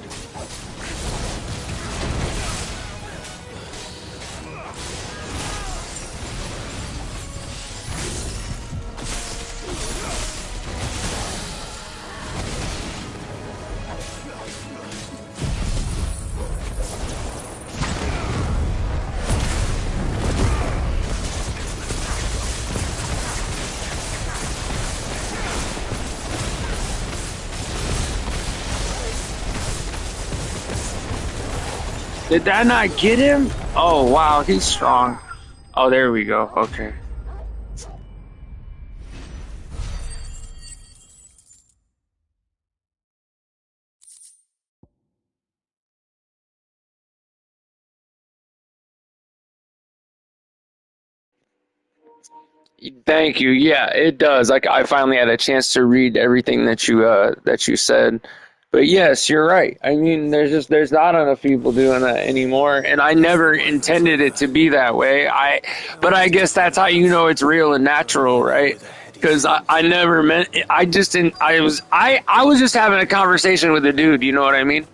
Did that not get him? Oh, wow, he's strong. Oh, there we go. Okay. Thank you. Yeah, it does. Like I finally had a chance to read everything that you said. But yes, you're right. I mean, there's not enough people doing that anymore, and I never intended it to be that way. But I guess that's how you know it's real and natural, right? Because I never meant. I just didn't. I was just having a conversation with a dude. You know what I mean?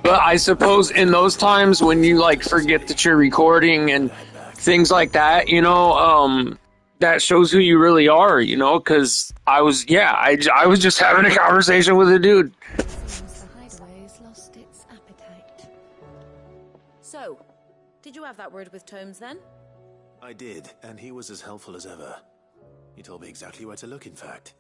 But I suppose in those times when you like forget that you're recording and things like that, that shows who you really are, because I was just having a conversation with a dude. Seems the hideaway's lost its appetite. So, did you have that word with Tomes then? I did, and he was as helpful as ever. He told me exactly where to look, in fact.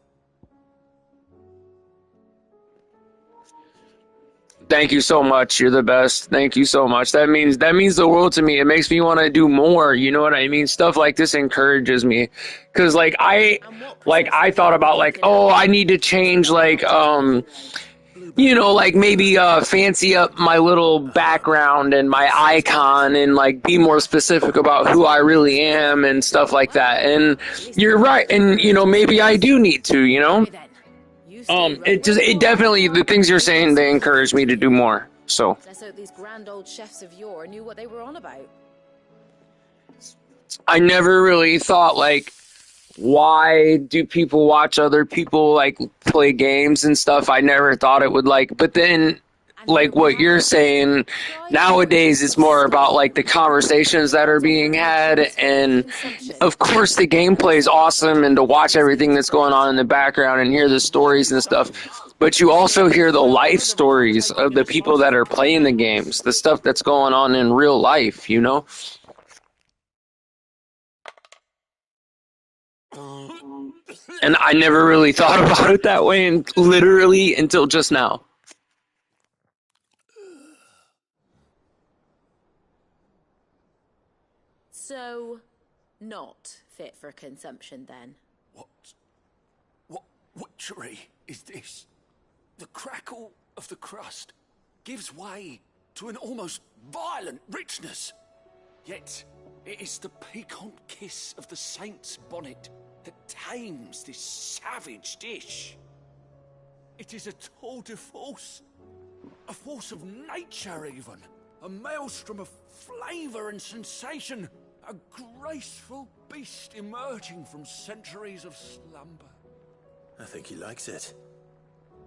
Thank you so much. You're the best. Thank you so much. That means the world to me. It makes me want to do more. You know what I mean? Stuff like this encourages me. Cause like I thought about like, oh, I need to change like like maybe fancy up my little background and my icon and like be more specific about who I really am and stuff like that. And you're right. And maybe I do need to, it definitely, the things you're saying, they encourage me to do more. So Let's hope these grand old chefs of yore knew what they were on about. I never really thought like, why do people watch other people like play games and stuff? I never thought it would like, but then like what you're saying nowadays, it's more about like the conversations that are being had, and of course the gameplay is awesome, and to watch everything that's going on in the background and hear the stories and stuff, but you also hear the life stories of the people that are playing the games, the stuff that's going on in real life, and I never really thought about it that way, and literally until just now. So, not fit for consumption then? What witchery is this? The crackle of the crust gives way to an almost violent richness. Yet, it is the piquant kiss of the saint's bonnet that tames this savage dish. It is a tour de force, a force of nature even, a maelstrom of flavor and sensation, a graceful beast emerging from centuries of slumber. I think he likes it.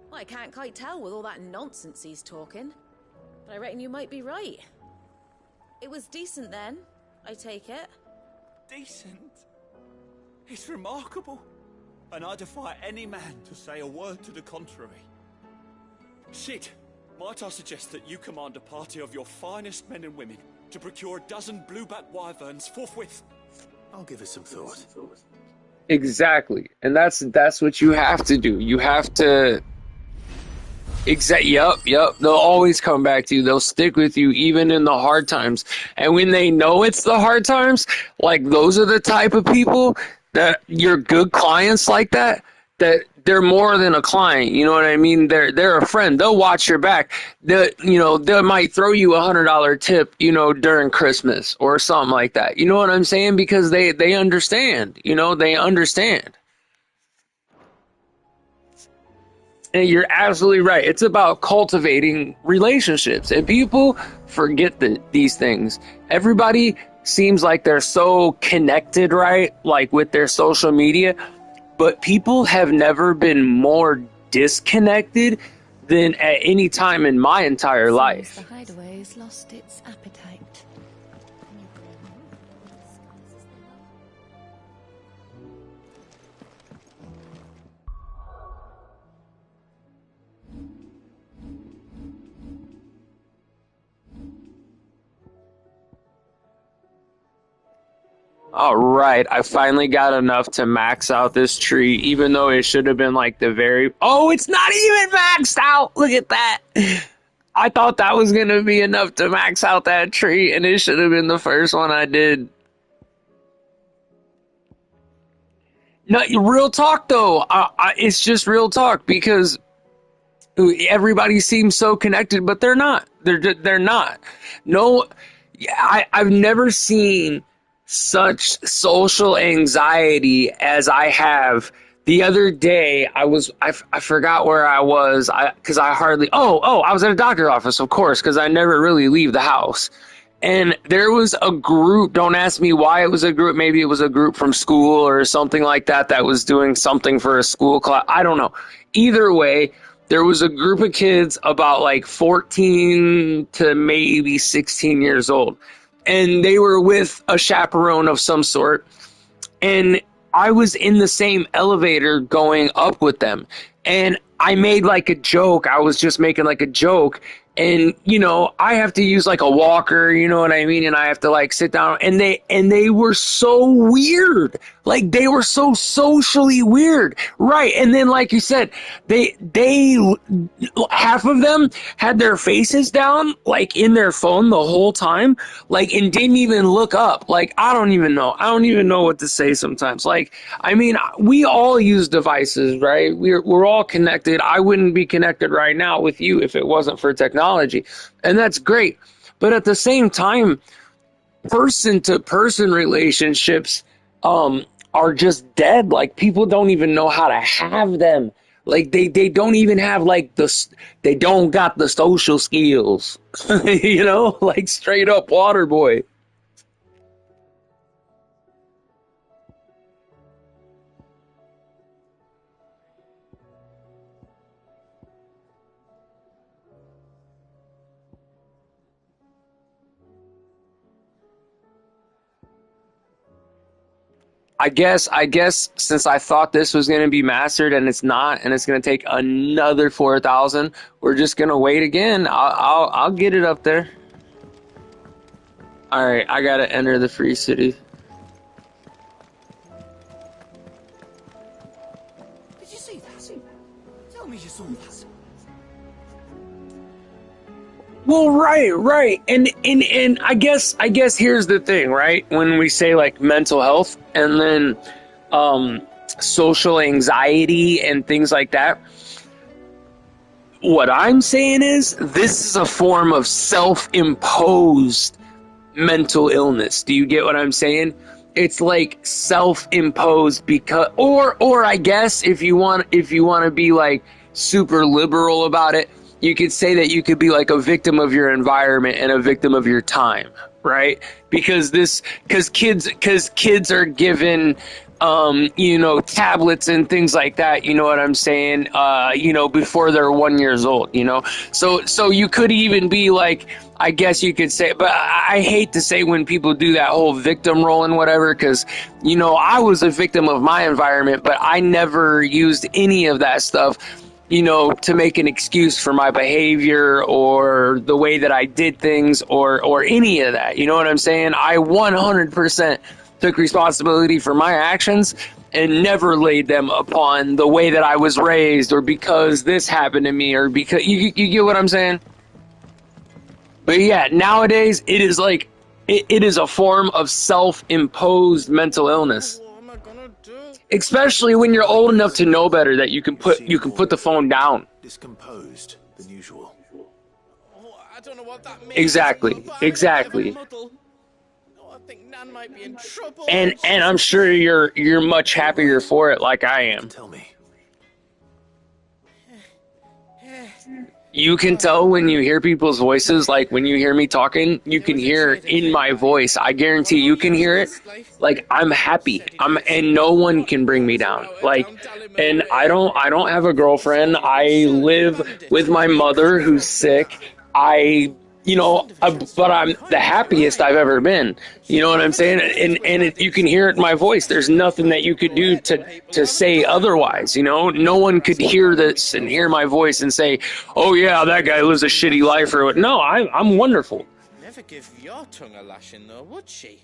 Well, I can't quite tell with all that nonsense he's talking, but I reckon you might be right. It was decent then, I take it. Decent? It's remarkable, and I defy any man to say a word to the contrary. Sid, might I suggest that you command a party of your finest men and women to procure a dozen blueback wyverns forthwith? I'll give it some thought. Exactly. And that's what you have to do. You have to Yep. They'll always come back to you. They'll stick with you even in the hard times. And when they know it's the hard times, like those are the type of people that you're good clients like that they're more than a client. You know what I mean? They're a friend. They'll watch your back. They might throw you $100 tip, during Christmas or something like that. You know what I'm saying? Because they understand. They understand. And you're absolutely right. It's about cultivating relationships, and people forget these things. Everybody seems like they're so connected, right? Like with their social media, but people have never been more disconnected than at any time in my entire life. The hideaway's lost its appetite. All right, I finally got enough to max out this tree, even though it should have been like the very... Oh, it's not even maxed out! Look at that! I thought that was going to be enough to max out that tree, and it should have been the first one I did. No, real talk, though. It's just real talk, because everybody seems so connected, but they're not. They're not. No, I've never seen such social anxiety as I have. The other day, I forgot where I was, because I hardly, I was at a doctor's office, of course, because I never really leave the house. And there was a group, don't ask me why it was a group, maybe it was a group from school or something like that was doing something for a school class, I don't know. Either way, there was a group of kids about like 14 to maybe 16 years old. And they were with a chaperone of some sort. And I was in the same elevator going up with them. And I made like a joke. I was just making like a joke. And, you know, I have to use like a walker, you know what I mean? And I have to like sit down. And they were so weird. Like they were so socially weird. Right. And then, like you said, they half of them had their faces down, like in their phone the whole time, like, and didn't even look up. Like, I don't even know what to say sometimes. Like, I mean, we all use devices, right? We're all connected. I wouldn't be connected right now with you if it wasn't for technology. And that's great. But at the same time, person to person relationships, are just dead. Like people don't even know how to have them. Like they don't even have like they don't got the social skills, you know, like straight up water boy. I guess since I thought this was going to be mastered and it's not, and it's going to take another 4,000, we're just going to wait again. I'll get it up there. All right, I got to enter the free city. Did you see that? Tell me you saw that. Well, right. And I guess here's the thing, right? When we say like mental health and then social anxiety and things like that, what I'm saying is this is a form of self-imposed mental illness. Do you get what I'm saying? It's like self-imposed because, or I guess if you want to be like super liberal about it, you could say that you could be like a victim of your environment and a victim of your time, right? Because kids are given, tablets and things like that. You know what I'm saying? Before they're 1 year old. You know, so you could even be like, I guess you could say, but I hate to say when people do that whole victim role and whatever, because, I was a victim of my environment, but I never used any of that stuff, to make an excuse for my behavior or the way that I did things or any of that. You know what I'm saying? I 100% took responsibility for my actions and never laid them upon the way that I was raised or because this happened to me or because you get what I'm saying? But yeah, nowadays it is like it is a form of self-imposed mental illness. Especially when you're old enough to know better that you can put the phone down. Discomposed than usual. I don't know what that means. Exactly. I think Nan might be in trouble. And I'm sure you're much happier for it, like I am. Tell me. You can tell when you hear people's voices, like when you hear me talking, you can hear in my voice. I guarantee you can hear it. Like I'm happy. And no one can bring me down. Like, and I don't have a girlfriend. I live with my mother who's sick. But I'm the happiest I've ever been. You know what I'm saying? You can hear it in my voice. There's nothing that you could do to say otherwise. You know, no one could hear this and hear my voice and say, "Oh yeah, that guy lives a shitty life." Or what? No, I'm wonderful. Never give your tongue a lashing, though, would she?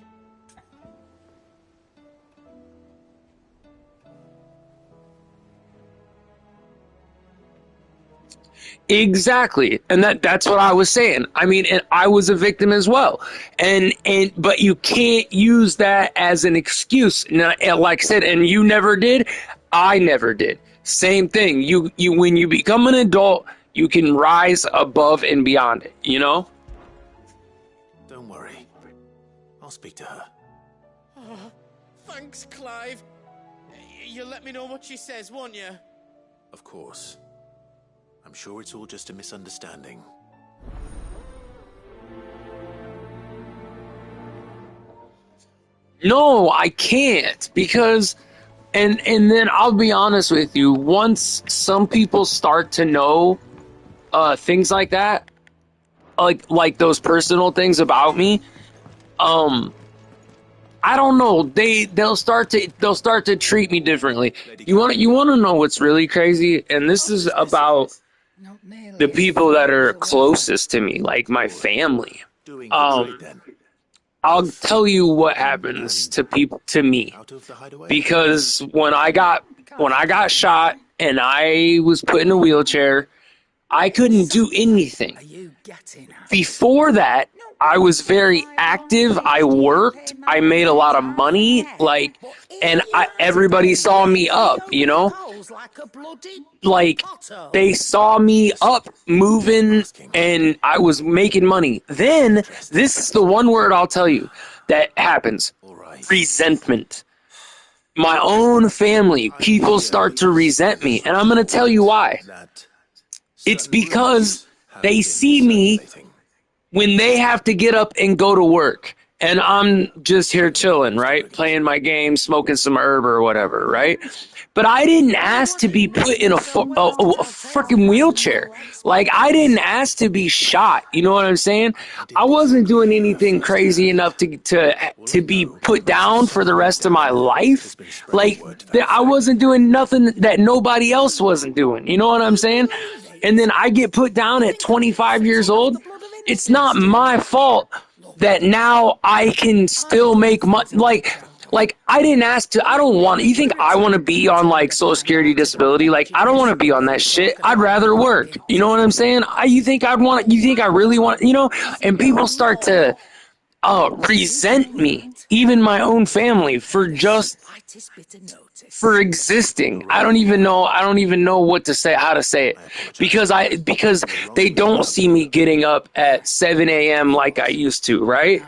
Exactly. And that's what I was saying. I mean, and I was a victim as well. But you can't use that as an excuse. Now, like I said, and you never did, I never did. Same thing. You when you become an adult, you can rise above and beyond it, you know? Don't worry. I'll speak to her. Oh, thanks, Clive. You'll let me know what she says, won't you? Of course. I'm sure it's all just a misunderstanding. No, I can't because and then I'll be honest with you, once some people start to know things like that, like those personal things about me, I don't know, they'll start to treat me differently. You want to know what's really crazy? And this is about the people that are closest to me, like my family. I'll tell you what happens to me, because when I got shot and I was put in a wheelchair, I couldn't do anything. Before that, I was very active. I worked. I made a lot of money. Everybody saw me up, you know? Like, they saw me up, moving, and I was making money. Then, this is the one word I'll tell you that happens. Resentment. My own family, people start to resent me, and I'm going to tell you why. It's because they see me when they have to get up and go to work, and I'm just here chilling, right? Playing my game, smoking some herb or whatever, right? But I didn't ask to be put in a freaking wheelchair. Like, I didn't ask to be shot. You know what I'm saying? I wasn't doing anything crazy enough to be put down for the rest of my life. Like, I wasn't doing nothing that nobody else wasn't doing. You know what I'm saying? And then I get put down at 25 years old. It's not my fault that now I can still make money. Like, I didn't ask to, I don't want, you think I want to be on, like, Social Security disability? Like, I don't want to be on that shit. I'd rather work. You know what I'm saying? You think I really want, you know? And people start to resent me, even my own family, for existing. I don't even know what to say, how to say it, because they don't see me getting up at 7 a.m. like I used to, right?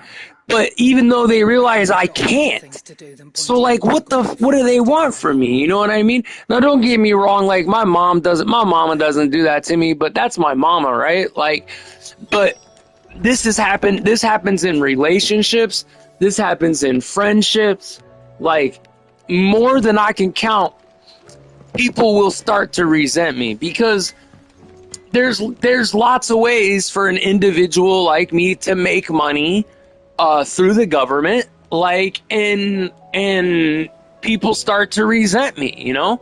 But even though they realize I can't, so like, what do they want from me? You know what I mean? Now, don't get me wrong. Like, my mama doesn't do that to me, but that's my mama, right? Like, but this happens in relationships. This happens in friendships. Like, more than I can count, people will start to resent me, because there's lots of ways for an individual like me to make money through the government, like, and people start to resent me, you know?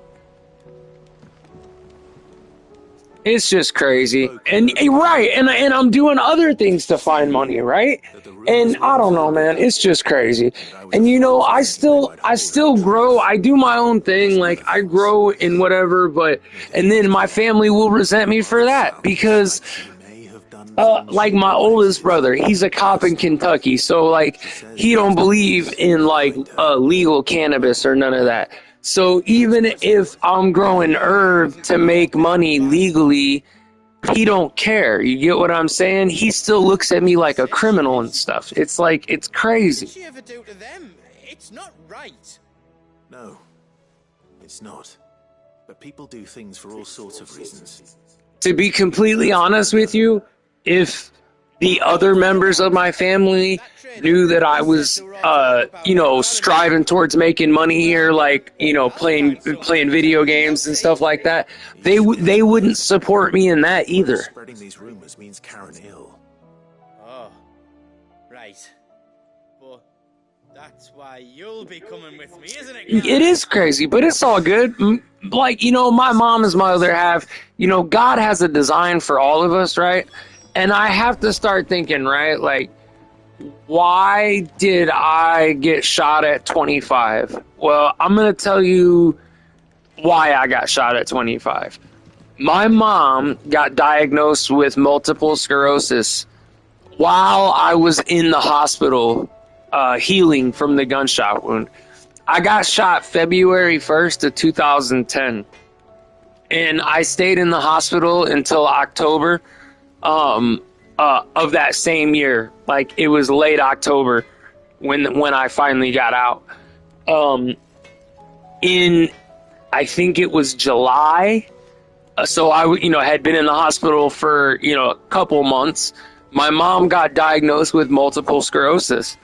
It's just crazy. And right, and I'm doing other things to find money, right? And I don't know, man, it's just crazy. And you know, I still grow. I do my own thing, like, I grow in whatever, and then my family will resent me for that, because like, my oldest brother, he's a cop in Kentucky, so, like, he don't believe in, like, legal cannabis or none of that. So even if I'm growing herb to make money legally, he don't care. You get what I'm saying? He still looks at me like a criminal and stuff. It's like, it's crazy. What did she ever do to them? It's not right. No, it's not. But people do things for all sorts of reasons. to be completely honest with you, if the other members of my family knew that I was, striving towards making money here, like, playing video games and stuff like that, they wouldn't support me in that either. Spreading these rumors means Karen ill. Oh, right. But that's why you'll be coming with me, isn't it? It is crazy, but it's all good. Like, my mom is my other half. God has a design for all of us, right? And I have to start thinking, right? Like, why did I get shot at 25? Well, I'm going to tell you why I got shot at 25. My mom got diagnosed with multiple sclerosis while I was in the hospital healing from the gunshot wound. I got shot February 1st of 2010, and I stayed in the hospital until October of that same year. Like, it was late October when I finally got out. I think it was July. So I, had been in the hospital for, a couple months. My mom got diagnosed with multiple sclerosis,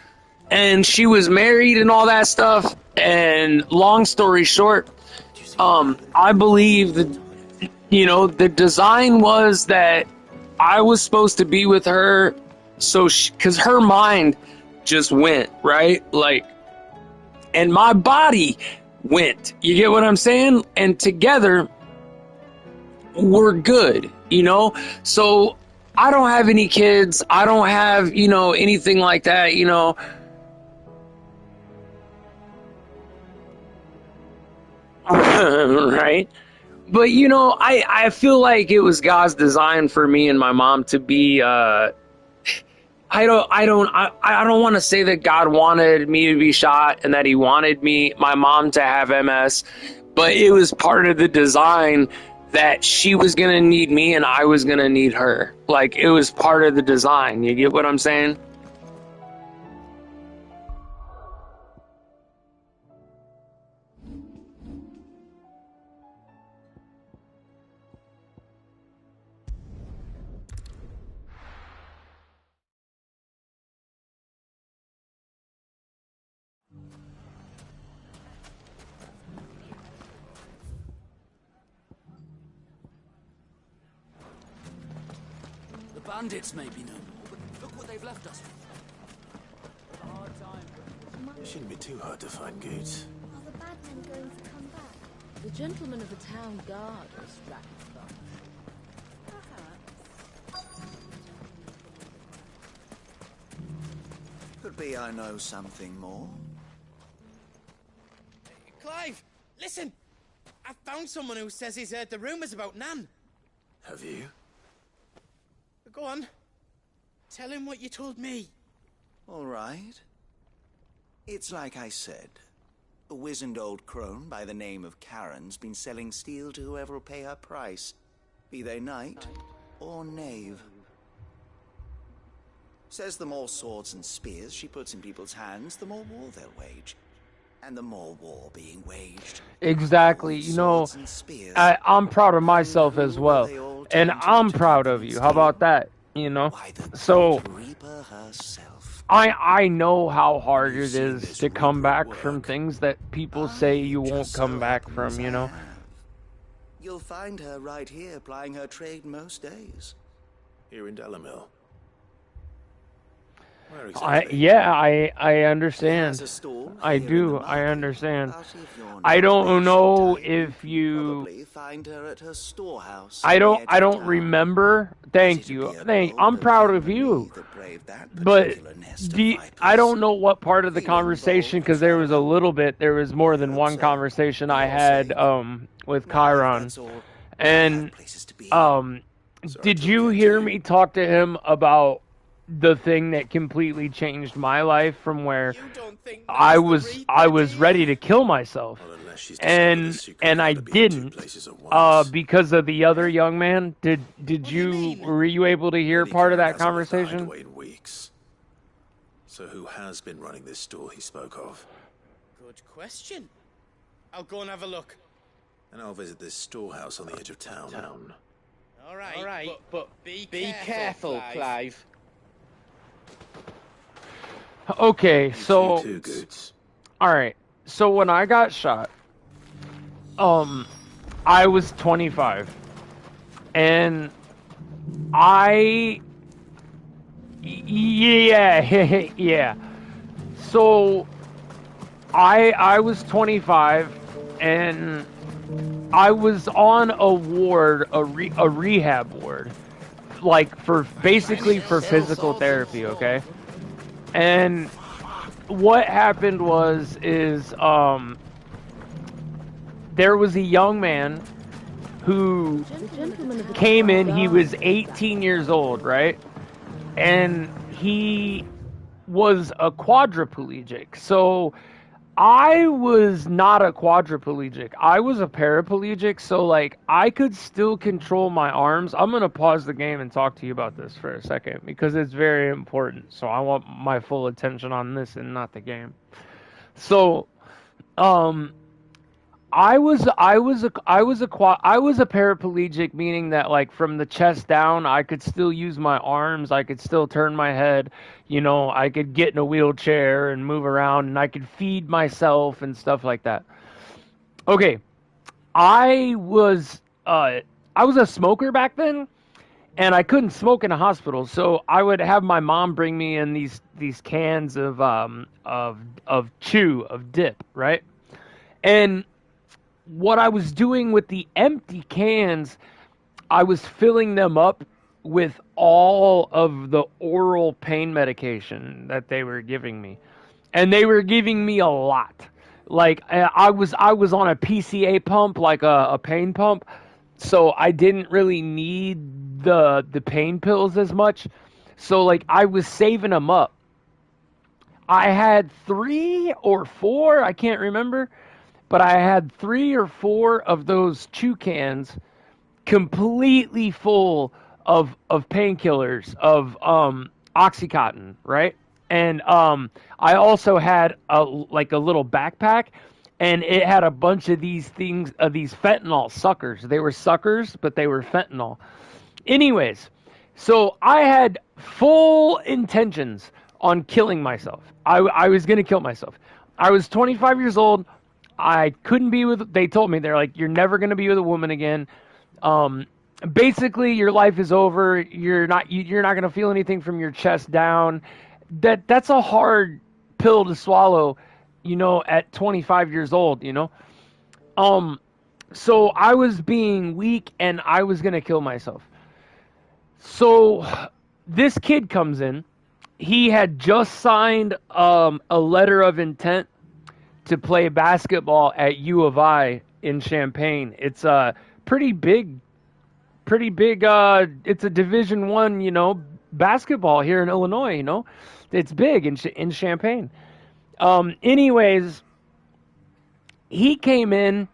and she was married and all that stuff. And long story short, I believe that, the design was that I was supposed to be with her, so because her mind just went, right? Like, and my body went. You get what I'm saying? And together, we're good, So I don't have any kids. I don't have, anything like that, Right? But I feel like it was God's design for me and my mom to be I don't want to say that God wanted me to be shot and that he wanted my mom to have MS, but it was part of the design that she was going to need me and I was going to need her. Like, it was part of the design. You get what I'm saying? The bandits may be no more, but look what they've left us with. It shouldn't be too hard to find goods. Are the bad men going to come back? The gentlemen of the town guard are strapped up. Could be I know something more. Clive, listen! I found someone who says he's heard the rumors about Nan. Have you? Go on. Tell him what you told me. All right. It's like I said. A wizened old crone by the name of Karen's been selling steel to whoever will pay her price, be they knight or knave. Says the more swords and spears she puts in people's hands, the more war they'll wage. And the more war being waged. Exactly. I'm proud of myself as well. And I'm proud of you. How about that? So I know how hard it is to come back from things that people say you won't come back from, You'll find her right here plying her trade most days. Here in Delamil. Where exactly? I understand. I do. I understand. I don't know if you. Find her at her storehouse. I don't remember. Thank you. I'm proud of you. But I don't know what part of the conversation, because there was more than one conversation I had with Chiron. And did you hear me talk to him about the thing that completely changed my life from where I was ready to kill myself, and I didn't because of the other young man? Were you able to hear part of that conversation? So who has been running this store he spoke of? Good question. I'll go and have a look. And I'll visit this storehouse on the edge of town. All right, but be careful, Clive. Okay, so You too, Goots. all right. So when I got shot, I was 25, and yeah, yeah. So I was 25, and I was on a ward, a rehab ward, like for basically for physical therapy. Okay, and what happened is there was a young man who came in. He was 18 years old, right? And he was a quadriplegic. So I was not a quadriplegic. I was a paraplegic. So like I could still control my arms. I'm going to pause the game and talk to you about this for a second because it's very important. So I want my full attention on this and not the game. So I was a paraplegic, meaning that like from the chest down, I could still use my arms, I could still turn my head, I could get in a wheelchair and move around, and I could feed myself and stuff like that. Okay, I was a smoker back then, and I couldn't smoke in a hospital, so I would have my mom bring me in these cans of dip, right? And what I was doing with the empty cans, I was filling them up with all of the oral pain medication that they were giving me. And they were giving me a lot. Like I was on a PCA pump, like a pain pump, so I didn't really need the pain pills as much. So like I was saving them up. I had 3 or 4, I can't remember, but I had 3 or 4 of those chew cans completely full of painkillers, of Oxycontin, right? And I also had a little backpack, and it had a bunch of these things, these fentanyl suckers. They were suckers, but they were fentanyl. Anyways, so I had full intentions on killing myself. I was going to kill myself. I was 25 years old. I couldn't be with. They told me, they're like, you're never going to be with a woman again. Basically, your life is over. You're not going to feel anything from your chest down. That's a hard pill to swallow, at 25 years old. So I was being weak, and I was going to kill myself. So this kid comes in. He had just signed a letter of intent to play basketball at U of I in Champaign. It's a pretty big. It's a Division I, basketball here in Illinois. It's big in Champaign. Anyways, he came in.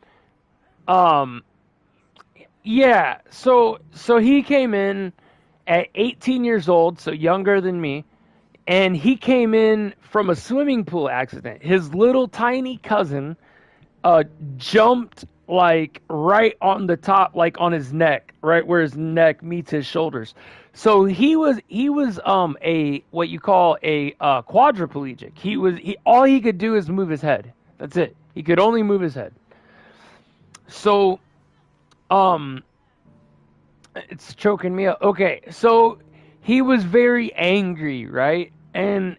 Yeah. So he came in at 18 years old, so younger than me. And he came in from a swimming pool accident. His little tiny cousin jumped like right on the top, like on his neck, right where his neck meets his shoulders. So he was a what you call a quadriplegic. All he could do is move his head. That's it. He could only move his head. So it's choking me up. Okay, so he was very angry, right? And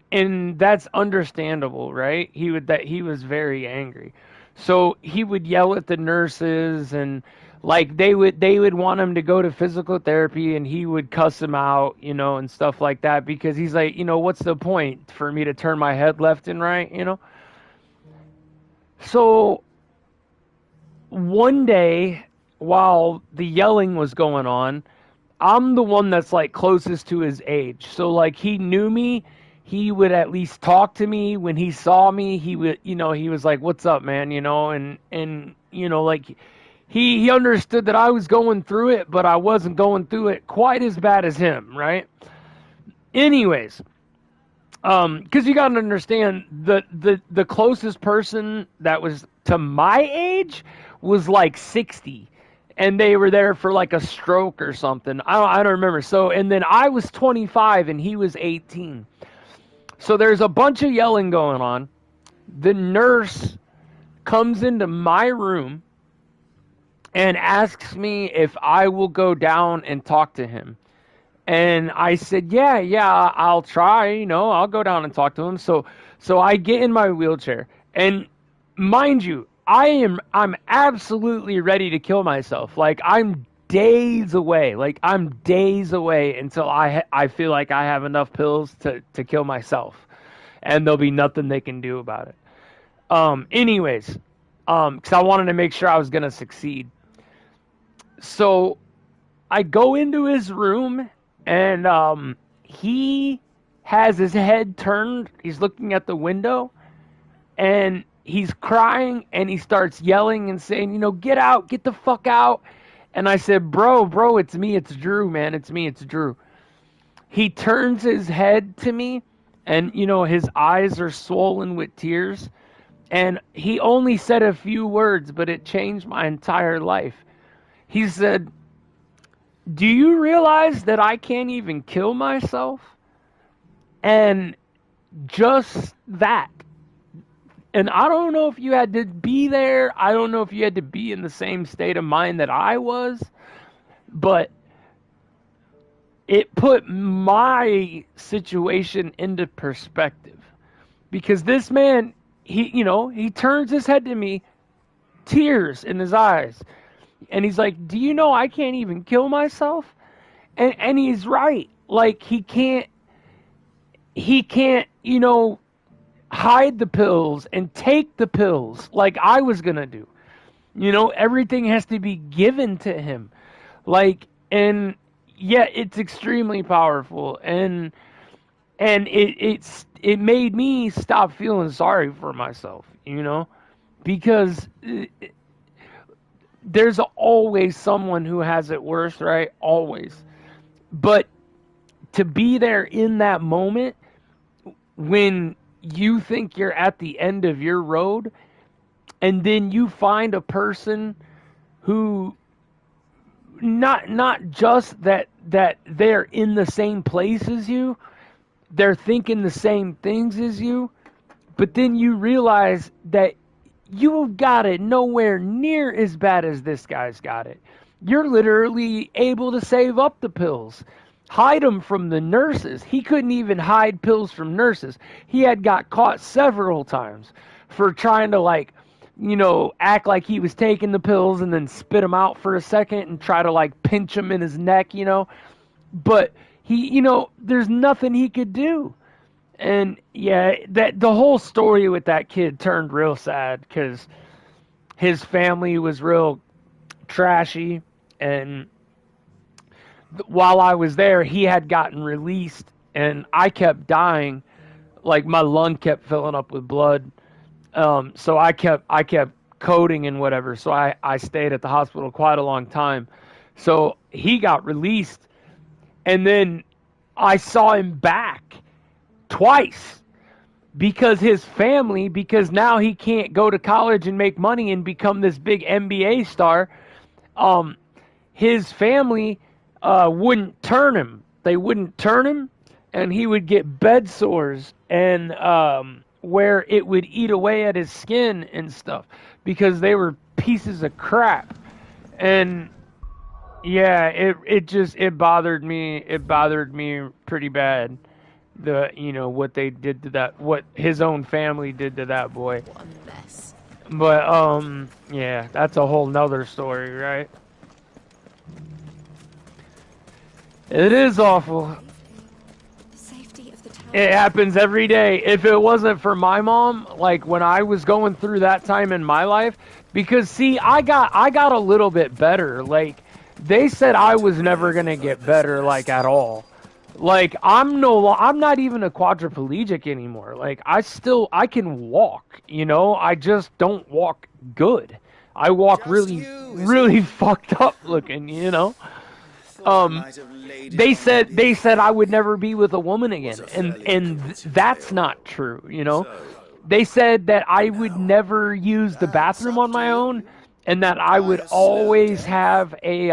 that's understandable, right? He was very angry. So he would yell at the nurses, and like they would want him to go to physical therapy, and he would cuss him out, and stuff like that, because he's like, what's the point for me to turn my head left and right, So one day, while the yelling was going on, I'm the one that's like closest to his age. So like he knew me. He would at least talk to me when he saw me. He would, he was like, "What's up, man?" And like he understood that I was going through it, but I wasn't going through it quite as bad as him, right? Anyways, because you got to understand, the closest person that was to my age was like 60, and they were there for like a stroke or something. I don't remember. So, and then I was 25 and he was 18. So there's a bunch of yelling going on. The nurse comes into my room and asks me if I will go down and talk to him. And I said, yeah, I'll try, I'll go down and talk to him. So I get in my wheelchair, and mind you, I'm absolutely ready to kill myself. Like, I'm days away. Until I feel like I have enough pills to kill myself, and there'll be nothing they can do about it. Anyways, because I wanted to make sure I was gonna succeed. So I go into his room, and he has his head turned. He's looking at the window, and he's crying, and he starts yelling and saying, get out, get the fuck out. And I said, bro, it's me, it's Drew, man. It's me, it's Drew. He turns his head to me, and, his eyes are swollen with tears. And he only said a few words, but it changed my entire life. He said, do you realize that I can't even kill myself? And just that. And I don't know if you had to be there. I don't know if you had to be in the same state of mind that I was. But it put my situation into perspective. Because this man, he turns his head to me, tears in his eyes. And he's like, do you know I can't even kill myself? And he's right. Like, he can't, hide the pills and take the pills like I was going to do. Everything has to be given to him. Like, and yeah, it's extremely powerful. And it made me stop feeling sorry for myself, because there's always someone who has it worse, right? Always. But to be there in that moment when you think you're at the end of your road, and then you find a person who not just that they're in the same place as you, they're thinking the same things as you, but then you realize that you've got it nowhere near as bad as this guy's got it. You're literally able to save up the pills. Hide them from the nurses. He couldn't even hide pills from nurses. He had got caught several times for trying to act like he was taking the pills and then spit them out for a second and try to pinch them in his neck, But he, there's nothing he could do. And yeah, that the whole story with that kid turned real sad because his family was real trashy, and while I was there, he had gotten released, and I kept dying. Like, my lung kept filling up with blood. So I kept coding and whatever. So I stayed at the hospital quite a long time. So he got released, and then I saw him back twice because now he can't go to college and make money and become this big NBA star. His family wouldn't turn him. They wouldn't turn him, and he would get bed sores and where it would eat away at his skin and stuff because they were pieces of crap. And yeah, it bothered me. It bothered me pretty bad. What they did to that, what his own family did to that boy. What a mess. But yeah, that's a whole nother story, right? It is awful. It happens every day. If it wasn't for my mom, like when I was going through that time in my life, because see, I got a little bit better. Like, they said I was never gonna get better, like, at all. Like, I'm not even a quadriplegic anymore. Like, I can walk, I just don't walk good. I walk really fucked up looking, They said I would never be with a woman again, and that's not true, They said that I would never use the bathroom on my own, and that I would always have a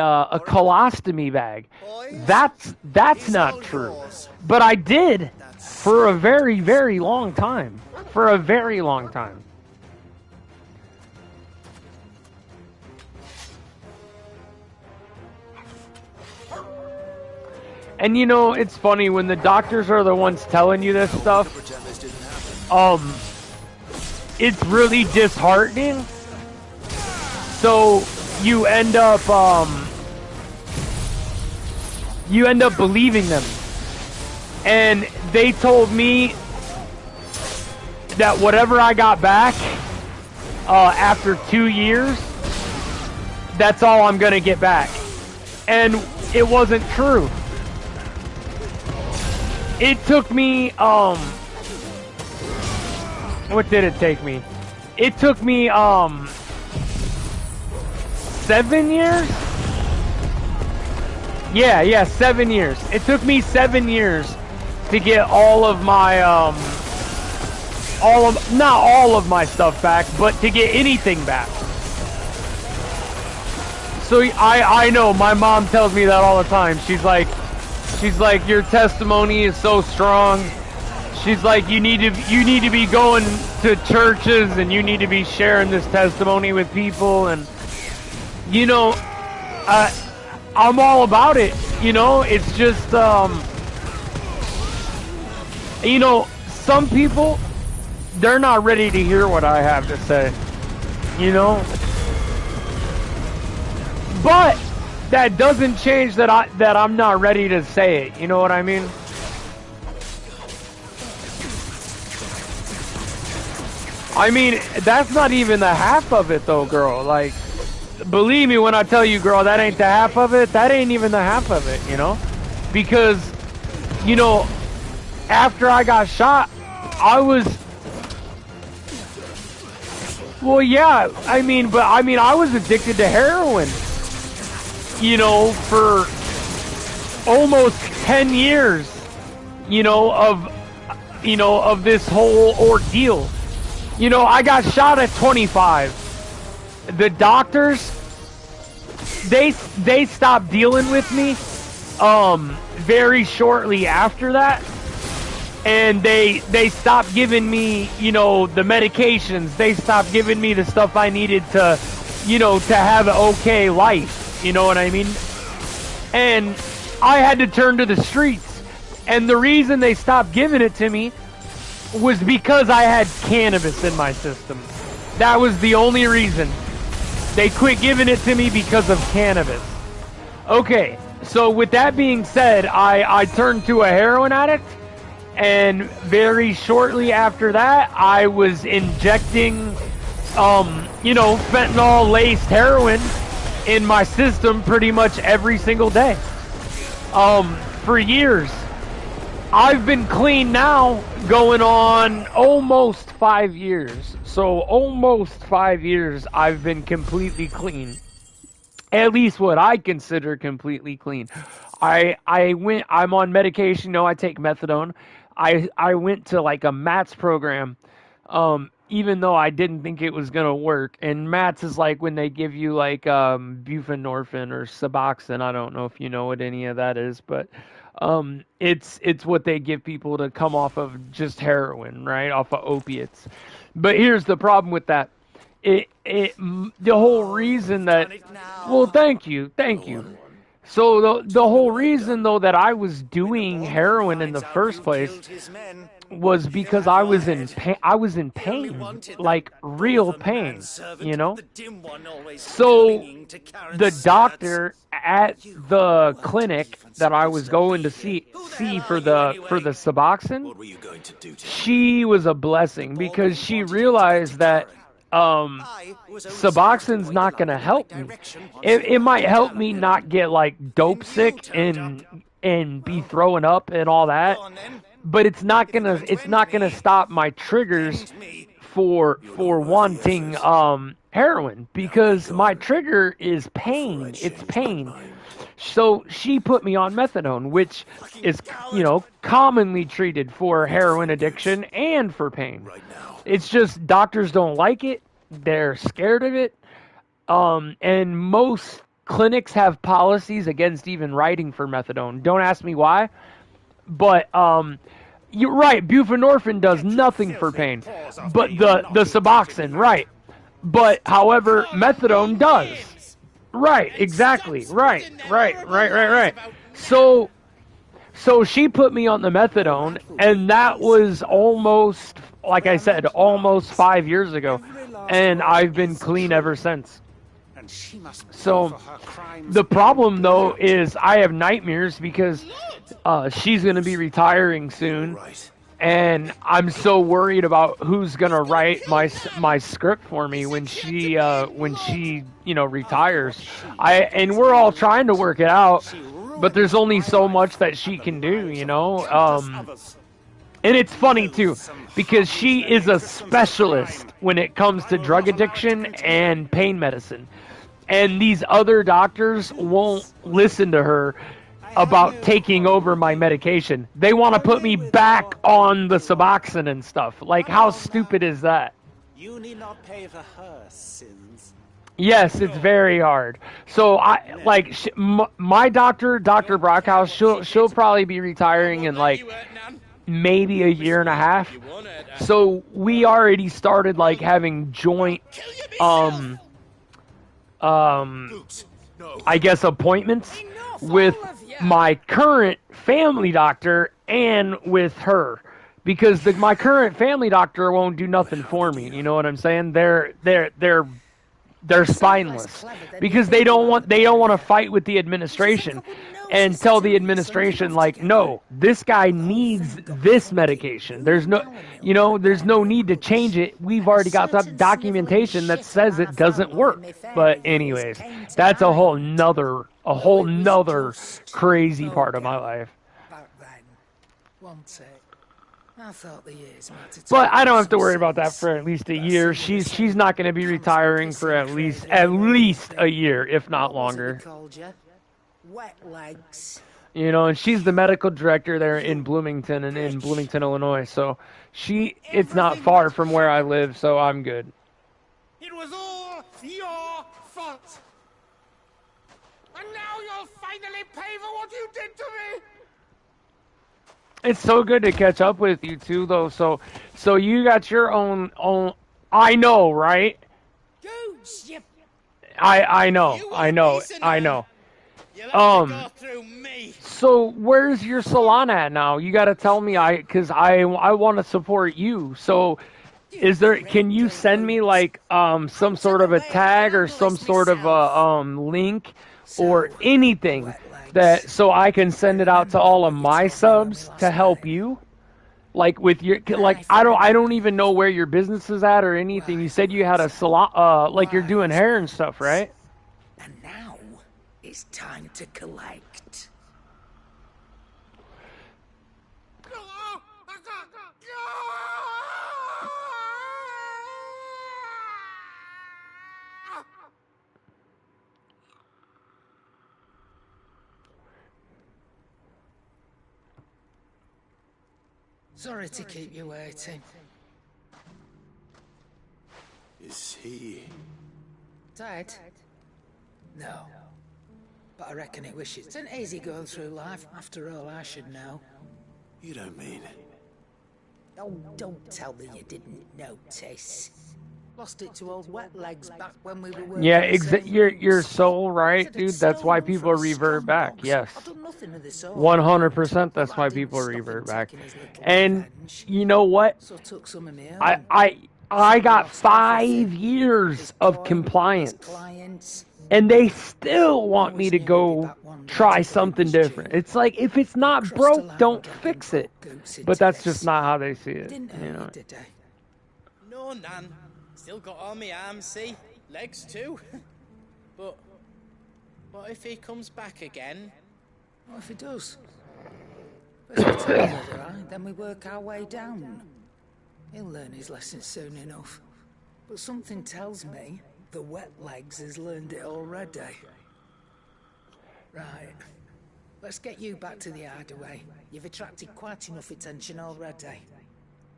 colostomy bag. That's not true. But I did for a very, very long time. For a very long time. And you know, it's funny when the doctors are the ones telling you this stuff. It's really disheartening. So you end up believing them. And they told me that whatever I got back after 2 years, that's all I'm gonna get back. And it wasn't true. It took me, what did it take me? It took me, 7 years? Yeah, 7 years. It took me 7 years to get all of my, not all of my stuff back, but to get anything back. So I know, my mom tells me that all the time. She's like, your testimony is so strong. She's like, you need to be going to churches and you need to be sharing this testimony with people. And you know, I'm all about it. You know, it's just you know, some people, they're not ready to hear what I have to say. You know, but that doesn't change that I'm not ready to say it. You know what I mean? I mean, that's not even the half of it though, girl. Like, believe me when I tell you, girl, that ain't the half of it. That ain't even the half of it, you know? Because, you know, after I got shot, I was... Well, yeah, I mean, I was addicted to heroin. You know, for almost 10 years, you know, of this whole ordeal. You know, I got shot at 25. The doctors, they stopped dealing with me very shortly after that. And they stopped giving me, you know, the medications. They stopped giving me the stuff I needed to, you know, to have an okay life. You know what I mean? And I had to turn to the streets. And the reason they stopped giving it to me was because I had cannabis in my system. That was the only reason. They quit giving it to me because of cannabis. Okay, so with that being said, I turned to a heroin addict. And very shortly after that, I was injecting, you know, fentanyl-laced heroin in my system pretty much every single day. For years. I've been clean now, going on almost 5 years. So almost 5 years I've been completely clean. At least what I consider completely clean. I'm on medication, no, I take methadone. I went to like a MATS program, even though I didn't think it was gonna work. And MATS is like when they give you like buprenorphine or Suboxone. I don't know if you know what any of that is, but it's what they give people to come off of just heroin, right? Off of opiates. But here's the problem with that. The whole reason that, well, thank you. So the whole reason though that I was doing heroin in the first place was because I was in pain, like real pain, you know. So the doctor at the clinic that I was going to see for the Suboxone, she was a blessing because she realized that Suboxone's not going to help me. It might help me not get like dope sick and be throwing up and all that, but it's not gonna stop my triggers for wanting heroin, because my trigger is pain. It's pain. So she put me on methadone, which is, you know, commonly treated for heroin addiction and for pain. It's just doctors don't like it. They're scared of it. And most clinics have policies against even writing for methadone. Don't ask me why, but you're right. Buprenorphine does nothing for pain, but the Suboxone, right? But however, methadone does. Right, exactly. Right. So she put me on the methadone, and that was almost, like I said, almost 5 years ago, and I've been clean ever since. So the problem though is I have nightmares because she's going to be retiring soon, and I'm so worried about who's going to write my script for me when she retires. And we're all trying to work it out, but there's only so much that she can do, and it's funny too, because she is a specialist when it comes to drug addiction and pain medicine. And these other doctors won't listen to her about taking over my medication. They want to put me back on the Suboxone and stuff. Like, how stupid is that? You need not pay for her sins. Yes, it's very hard. So my doctor, Dr. Brockhouse, she'll probably be retiring in like maybe a year and a half. So we already started like having joint I guess appointments with my current family doctor and with her, because my current family doctor won't do nothing for me. You know what I'm saying? They're spineless because they don't want to fight with the administration and tell the administration like, no, this guy needs this medication. There's no need to change it. We've already got that documentation that says it doesn't work. But anyways, that's a whole nother crazy part of my life. I thought the years mattered. But I don't have to worry about that for at least a year. She's not going to be retiring for at least a year, if not longer. Wet legs. And she's the medical director there in Bloomington Illinois. So it's not far from where I live, so I'm good. It was all your fault. And now you'll finally pay for what you did to me. It's so good to catch up with you too, though. So you got your own. I know, right? Gooch, you. I know. So where's your salon at now? You got to tell me, because I want to support you. So can you send me like some sort of a tag or some sort of a link or anything so I can send it out to all of my subs to help you? Like with your I don't even know where your business is at or anything. You said you had a salon, like you're doing hair and stuff, right? And now it's time to collect. Sorry to keep you waiting. Is he... Dead? No. But I reckon he wishes. It's an easy going through life. After all, I should know. You don't mean... Oh, don't tell me you didn't notice. Lost it to old wet legs back when we were working. Yeah, you're so right, dude. That's why people revert back. Yes. 100%. That's why people revert back. And you know what? I got 5 years of compliance, and they still want me to go try something different. It's like, if it's not broke, don't fix it. But that's just not how they see it. No, Nan. Still got all my arms, see? Legs too. But what if he comes back again? What if he does? First we take the other eye, then we work our way down. He'll learn his lesson soon enough. But something tells me the wet legs has learned it already. Right. Let's get you back to the hideaway. You've attracted quite enough attention already.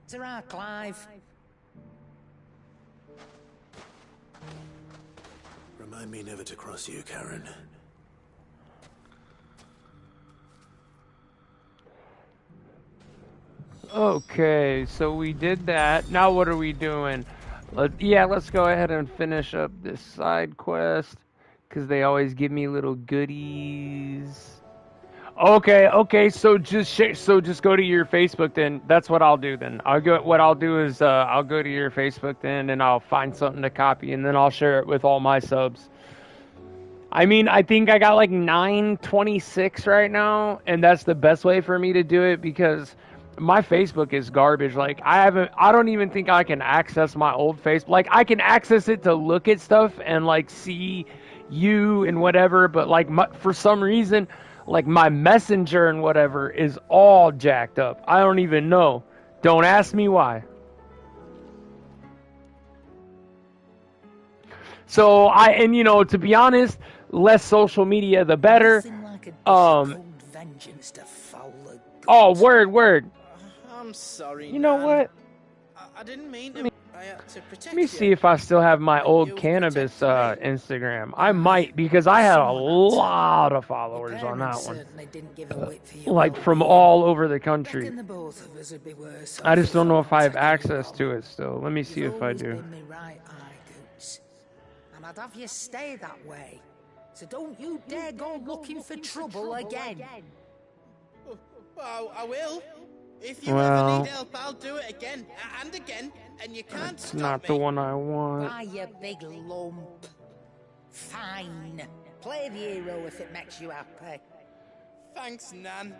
Ta-ra, Clive. Remind me never to cross you, Karen. Okay, so we did that. Now what are we doing? Let's go ahead and finish up this side quest, because they always give me little goodies. Okay, so just go to your Facebook then. That's what I'll do then. What I'll do is I'll go to your Facebook then, and I'll find something to copy, and then I'll share it with all my subs. I mean, I think I got like 926 right now, and that's the best way for me to do it, because my Facebook is garbage. Like, I don't even think I can access my old Facebook. Like, I can access it to look at stuff and like see you and whatever, but like for some reason, like my messenger and whatever is all jacked up. I don't even know. Don't ask me why. So to be honest, less social media the better. Oh, word. I'm sorry. You know what? I didn't mean to. I had to protect you. Let me see if I still have my old cannabis Instagram. I might, because I had a lot of followers on that one. Like from all over the country. I just don't know if I have access to it still. Let me see if I do. And I'd have you stay that way. So don't you dare go looking for trouble again. I will. If you ever need help, I'll do it again and again, and you can't It's stop not me. the one I want. Why, you big lump. Fine. Play the hero if it makes you happy. Thanks, Nan.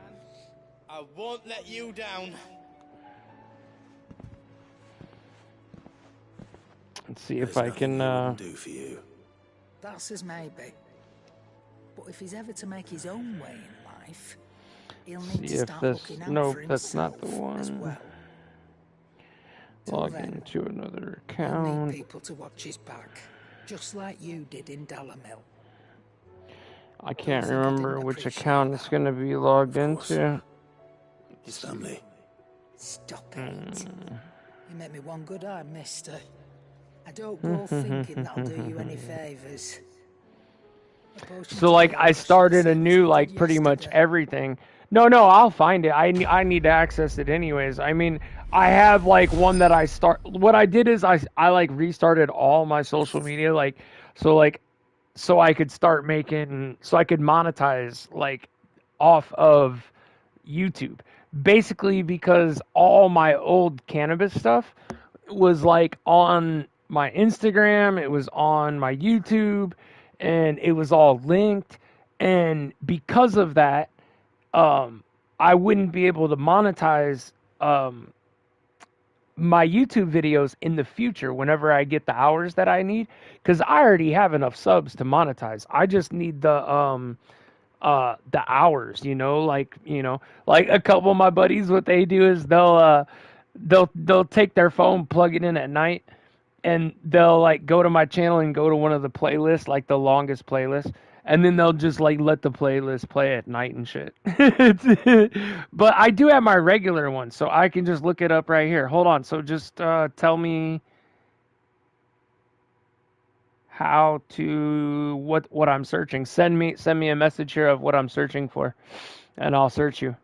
I won't let you down. Let's see if I can do for you. That's as maybe. But if he's ever to make his own way in life, he'll need to start looking out for that's himself not the one. as well. Log into another He'll account. need people to watch his back, just like you did in Dalamil. I can't remember which account it's going to be logged into. His family. Stop it. You make me one good eye, mister. I don't go thinking that'll do you any favours. So like I started a new like pretty much everything. No, I'll find it. I need to access it anyways. I mean, I have like one that what I did is I like restarted all my social media so I could start so I could monetize like off of YouTube. Basically because all my old cannabis stuff was like on my Instagram, it was on my YouTube, and it was all linked. And because of that, I wouldn't be able to monetize my YouTube videos in the future whenever I get the hours that I need, because I already have enough subs to monetize. I just need the hours, like a couple of my buddies, what they do is they'll take their phone, plug it in at night, and they'll like go to my channel and go to one of the playlists, like the longest playlist, and then they'll just like let the playlist play at night and shit. But I do have my regular one, so I can just look it up right here. Hold on. So just tell me how to what I'm searching. Send me a message here of what I'm searching for, and I'll search you.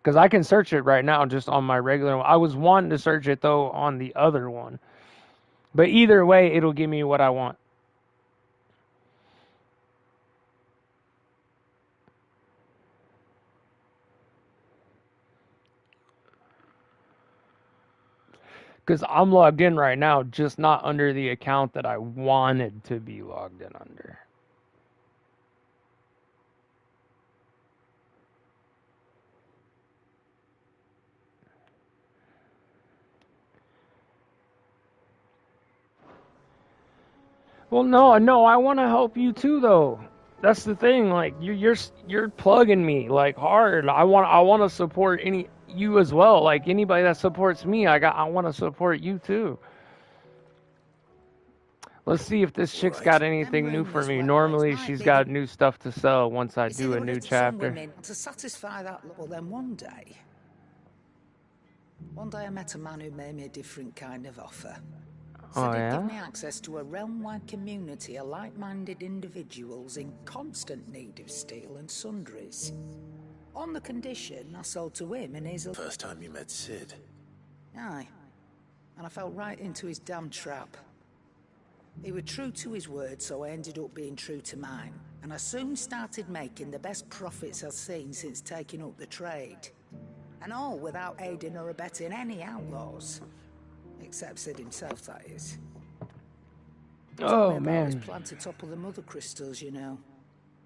Because I can search it right now just on my regular one. I was wanting to search it, though, on the other one. But either way, it'll give me what I want. Because I'm logged in right now, just not under the account that I wanted to be logged in under. Well, no, I want to help you too, though. That's the thing. Like you're plugging me like hard. I want to support you as well. Like anybody that supports me, I want to support you too. Let's see if this chick's got anything new for me. Normally, she's got new stuff to sell once I do a new chapter. To satisfy that level, then one day I met a man who made me a different kind of offer. Said it'd give yeah? me access to a realm-wide community of like-minded individuals in constant need of steel and sundries. On the condition I sold to him and his... First time you met Sid. Aye. And I fell right into his damn trap. He was true to his word, so I ended up being true to mine. And I soon started making the best profits I've seen since taking up the trade. And all without aiding or abetting any outlaws. Except Sid himself, that is. Told me Oh, about his man. plan to topple the mother crystals, you know.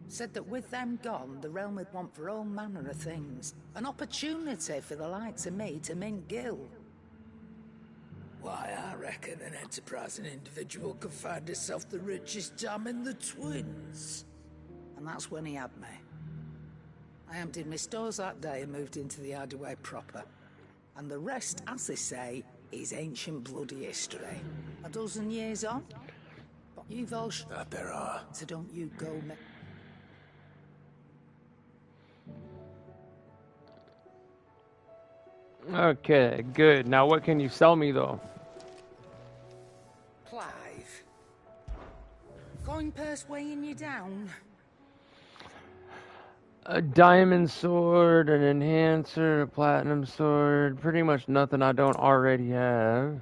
Said that with them gone, the realm would want for all manner of things. An opportunity for the likes of me to mint Gil. Why, I reckon an enterprising individual could find himself the richest dam in the Twins. And that's when he had me. I emptied my stores that day and moved into the Hideaway proper. And the rest, as they say, is ancient bloody history. A dozen years on, but you've all... That there are. So don't you go... Okay, good. Now what can you sell me, though? Clive. Coin purse weighing you down? A diamond sword, an enhancer, a platinum sword. Pretty much nothing I don't already have.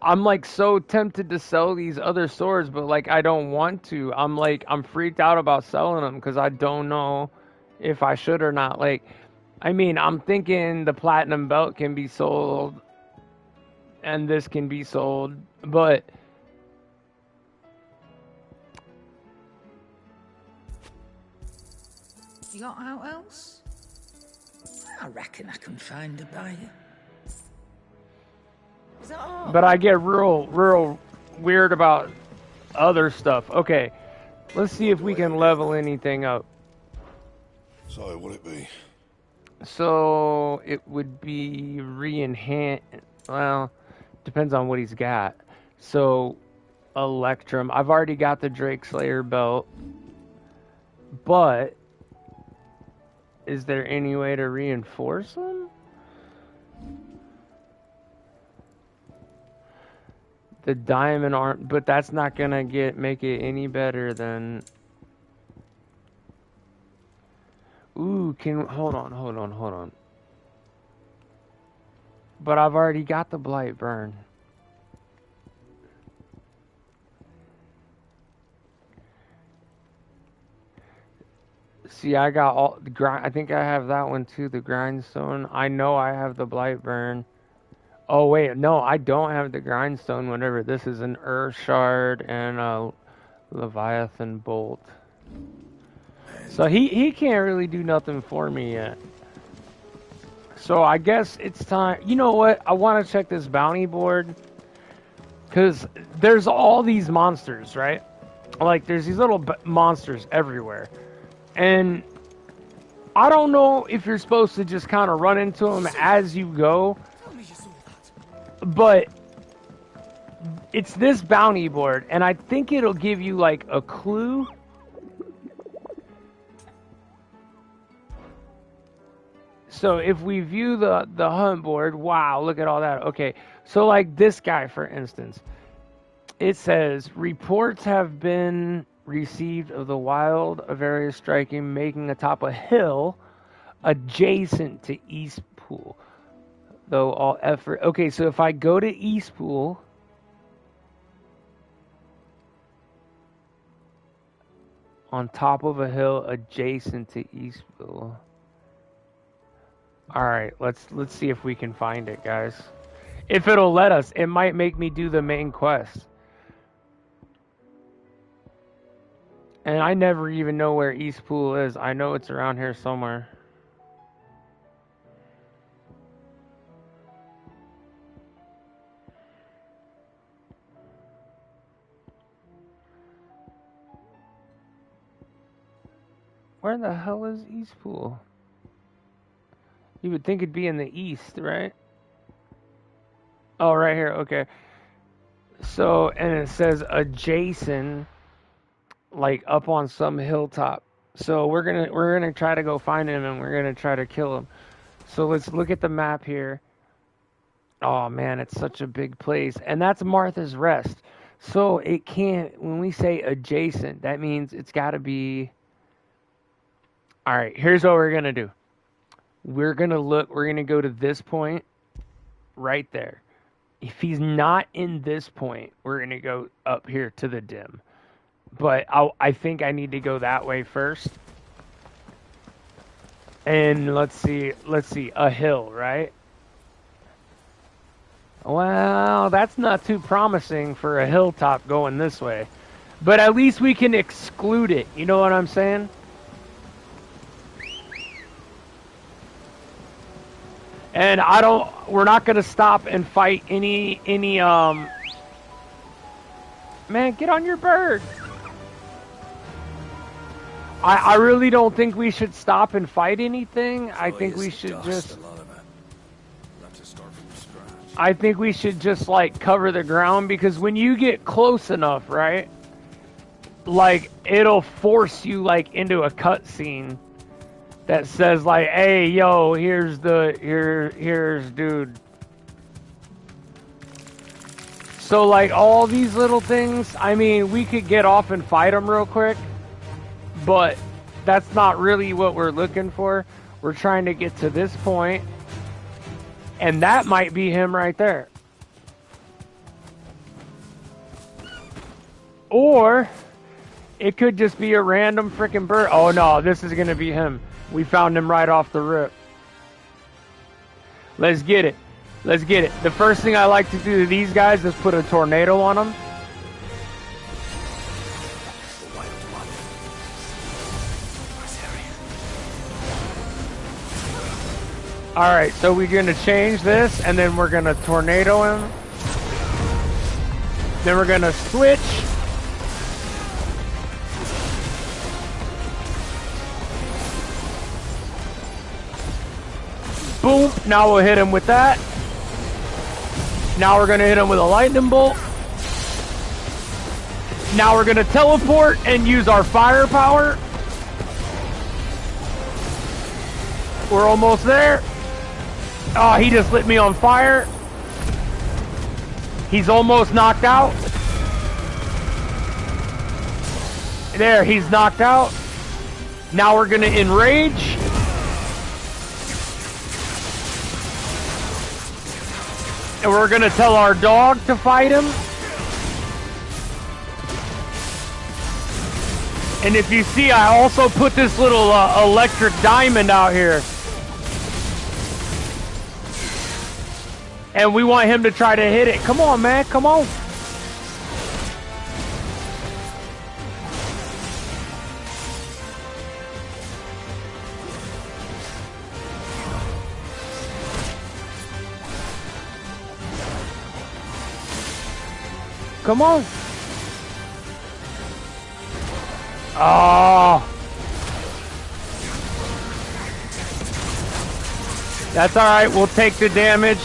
I'm like so tempted to sell these other swords, but like I don't want to. I'm freaked out about selling them because I don't know if I should or not. Like, I mean, I'm thinking the platinum belt can be sold and this can be sold, but You got out else? I reckon I can find a buyer. Is that all? but I get real weird about other stuff. Okay, let's see if we can level anything up. So, what'd it be? So it would be re-enhance. Well, depends on what he's got. So Electrum. I've already got the Drake Slayer belt, but is there any way to reinforce them? The diamond arm, but that's not gonna make it any better than. Ooh, hold on. But I've already got the blight burn. See, I got all the grind. I think I have that one too, the grindstone. I know I have the blight burn. Oh wait, no, I don't have the grindstone. Whatever. This is an earth shard and a Leviathan bolt. So he can't really do nothing for me yet. So I guess it's time. You know what? I want to check this bounty board. Because there's all these monsters, right? Like, there's these little monsters everywhere. And I don't know if you're supposed to just kind of run into them as you go. But it's this bounty board. And I think it'll give you, like, a clue. So if we view the hunt board, wow, look at all that. Okay, so like this guy, for instance, it says, reports have been received of the wild of area striking making atop a hill adjacent to East Pool. Though all effort... Okay, so if I go to East Pool... on top of a hill adjacent to East Pool... Alright, let's see if we can find it, guys. If it'll let us, it might make me do the main quest. And I never even know where East Pool is. I know it's around here somewhere. Where the hell is East Pool? You would think it'd be in the east, right? Oh, right here. Okay. So, and it says adjacent, like up on some hilltop. So we're gonna try to go find him and we're gonna try to kill him. So let's look at the map here. Oh man, it's such a big place, and that's Martha's Rest. So it can't. When we say adjacent, that means it's got to be. All right. Here's what we're gonna do. We're gonna look. We're gonna go to this point, right there. If he's not in this point, we're gonna go up here to the dim. But I think I need to go that way first. And let's see, a hill, right? Well, that's not too promising for a hilltop going this way. But at least we can exclude it, you know what I'm saying? And we're not gonna stop and fight any man, get on your bird. I really don't think we should stop and fight anything. I think we should just... I think we should just, like, cover the ground, because when you get close enough, right? Like, it'll force you, like, into a cutscene that says, like, hey, yo, here's dude. So, like, all these little things, I mean, we could get off and fight them real quick. But that's not really what we're looking for. We're trying to get to this point. And that might be him right there. Or it could just be a random freaking bird. Oh no, this is going to be him. We found him right off the rip. Let's get it. Let's get it. The first thing I like to do to these guys is put a tornado on them. Alright, so we're going to change this, and then we're going to tornado him. Then we're going to switch. Boom. Now we'll hit him with that. Now we're going to hit him with a lightning bolt. Now we're going to teleport and use our firepower. We're almost there. Oh, he just lit me on fire. He's almost knocked out. There, he's knocked out. Now we're going to enrage. And we're going to tell our dog to fight him. And if you see, I also put this little electric diamond out here. And we want him to try to hit it. Come on, man. Come on. Come on. Oh. That's all right. We'll take the damage.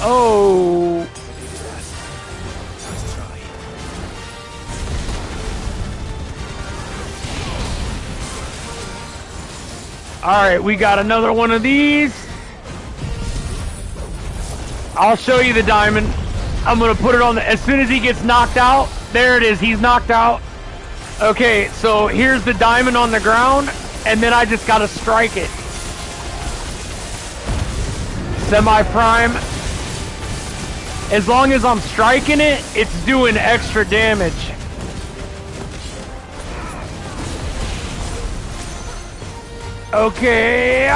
Oh. Alright, we got another one of these. I'll show you the diamond. I'm gonna put it on as soon as he gets knocked out. There it is, he's knocked out. Okay, so here's the diamond on the ground, and then I just gotta strike it. Semi-prime. As long as I'm striking it, it's doing extra damage. Okay,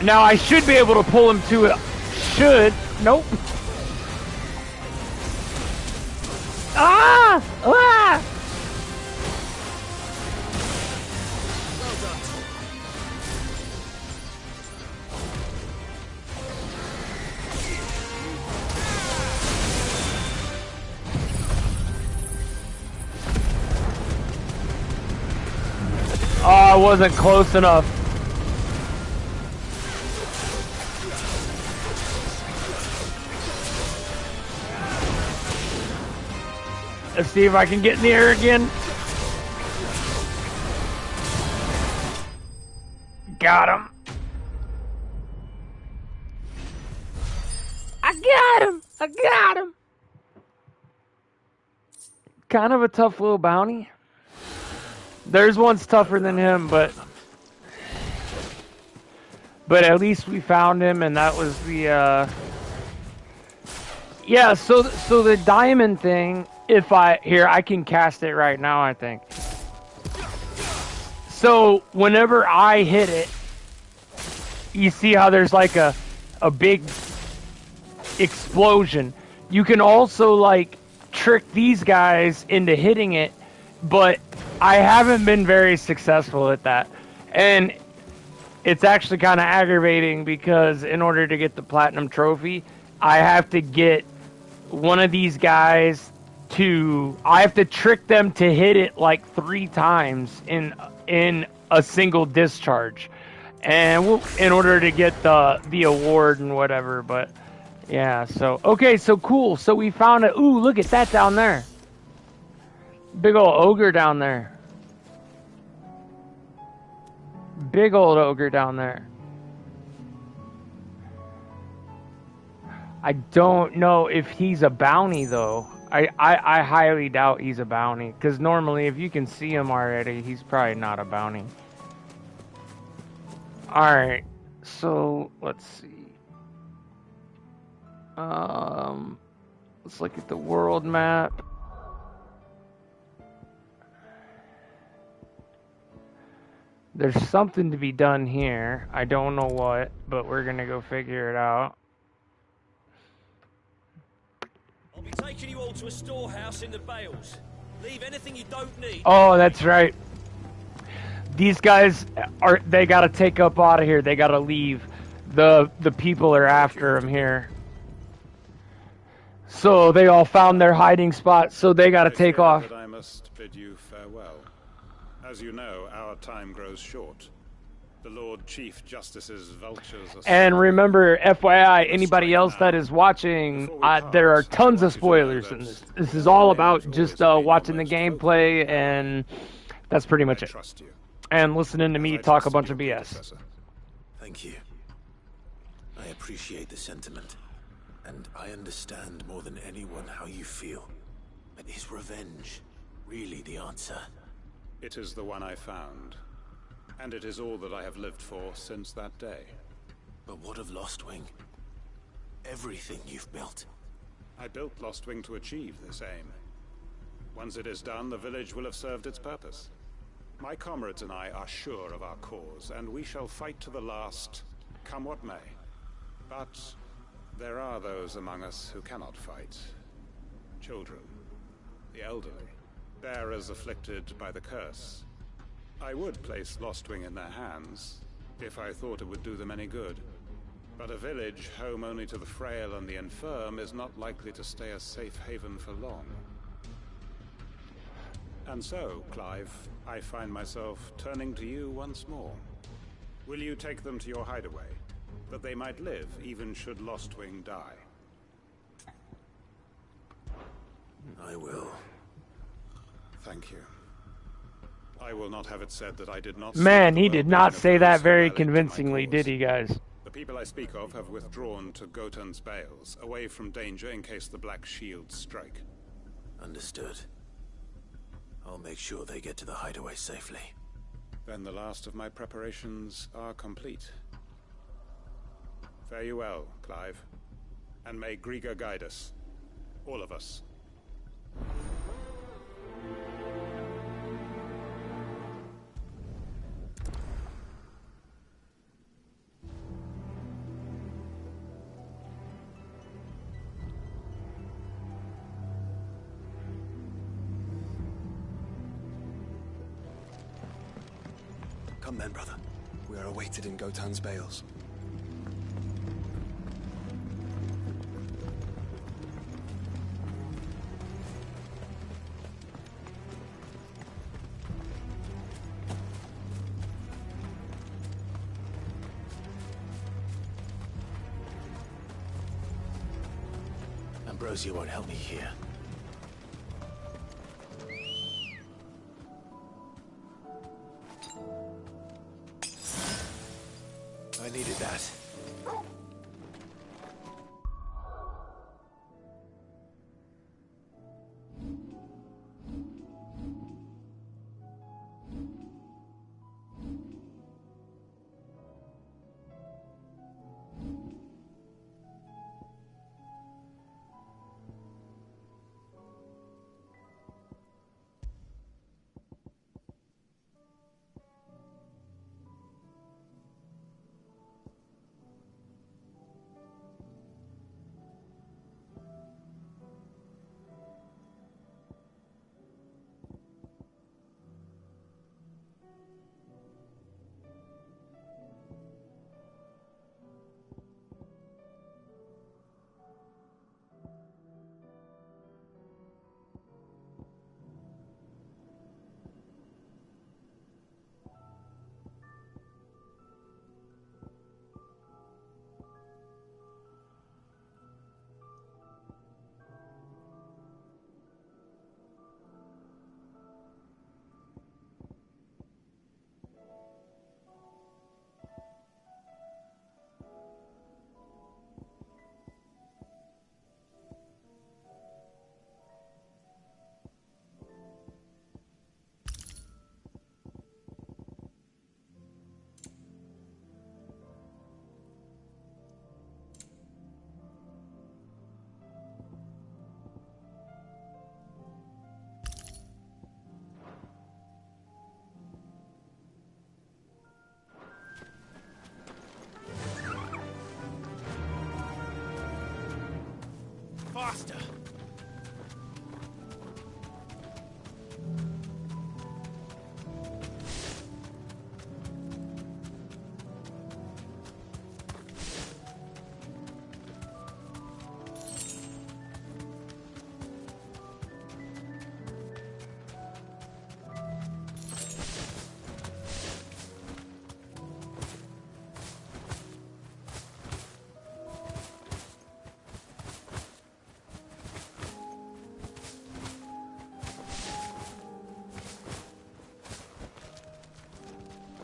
Now I should be able to pull him to it. Nope. I wasn't close enough. Let's see if I can get in the air again. Got him. I got him. I got him. Kind of a tough little bounty. There's one's tougher than him, but at least we found him, and that was the yeah. So the diamond thing. If I can cast it right now, I think. So whenever I hit it, you see how there's like a big explosion. You can also like trick these guys into hitting it, but I haven't been very successful at that. And it's actually kind of aggravating because in order to get the platinum trophy, I have to get one of these guys I have to trick them to hit it like 3 times in a single discharge, and in order to get the award and whatever. But yeah, so okay, so cool. So we found it. Ooh, look at that down there. Big old ogre down there. Big old ogre down there. I don't know if he's a bounty though. I highly doubt he's a bounty, because normally if you can see him already, he's probably not a bounty. Alright, so let's see. Let's look at the world map. There's something to be done here. I don't know what, but we're gonna go figure it out. I'll be taking you all to a storehouse in the Bales. Leave anything you don't need. Oh, that's right. These guys they gotta take up out of here. They gotta leave. The people are after them here. So they all found their hiding spot, so they gotta take off. I must bid you farewell. As you know, our time grows short. The Lord Chief Justice's vultures are... And remember, FYI, anybody else that is watching, there are tons of spoilers in this. This is all about just watching the gameplay, and that's pretty much it. And listening to me talk a bunch of BS. Thank you. I appreciate the sentiment, and I understand more than anyone how you feel. But is revenge really the answer? It is the one I found. And it is all that I have lived for since that day. But what of Lostwing? Everything you've built. I built Lostwing to achieve this aim. Once it is done, the village will have served its purpose. My comrades and I are sure of our cause, and we shall fight to the last, come what may. But there are those among us who cannot fight. Children, the elderly, bearers afflicted by the curse. I would place Lostwing in their hands, if I thought it would do them any good. But a village home only to the frail and the infirm is not likely to stay a safe haven for long. And so, Clive, I find myself turning to you once more. Will you take them to your hideaway, that they might live even should Lostwing die? I will. Thank you. I will not have it said that I did not... Man, he did not say that very convincingly, did he, guys? The people I speak of have withdrawn to Gotan's Bales, away from danger in case the Black Shields strike. Understood. I'll make sure they get to the hideaway safely. Then the last of my preparations are complete. Fare you well, Clive. And may Griga guide us. All of us. Come then, brother. We are awaited in Gotan's Bales. Ambrosia won't help me here. I needed that. Faster!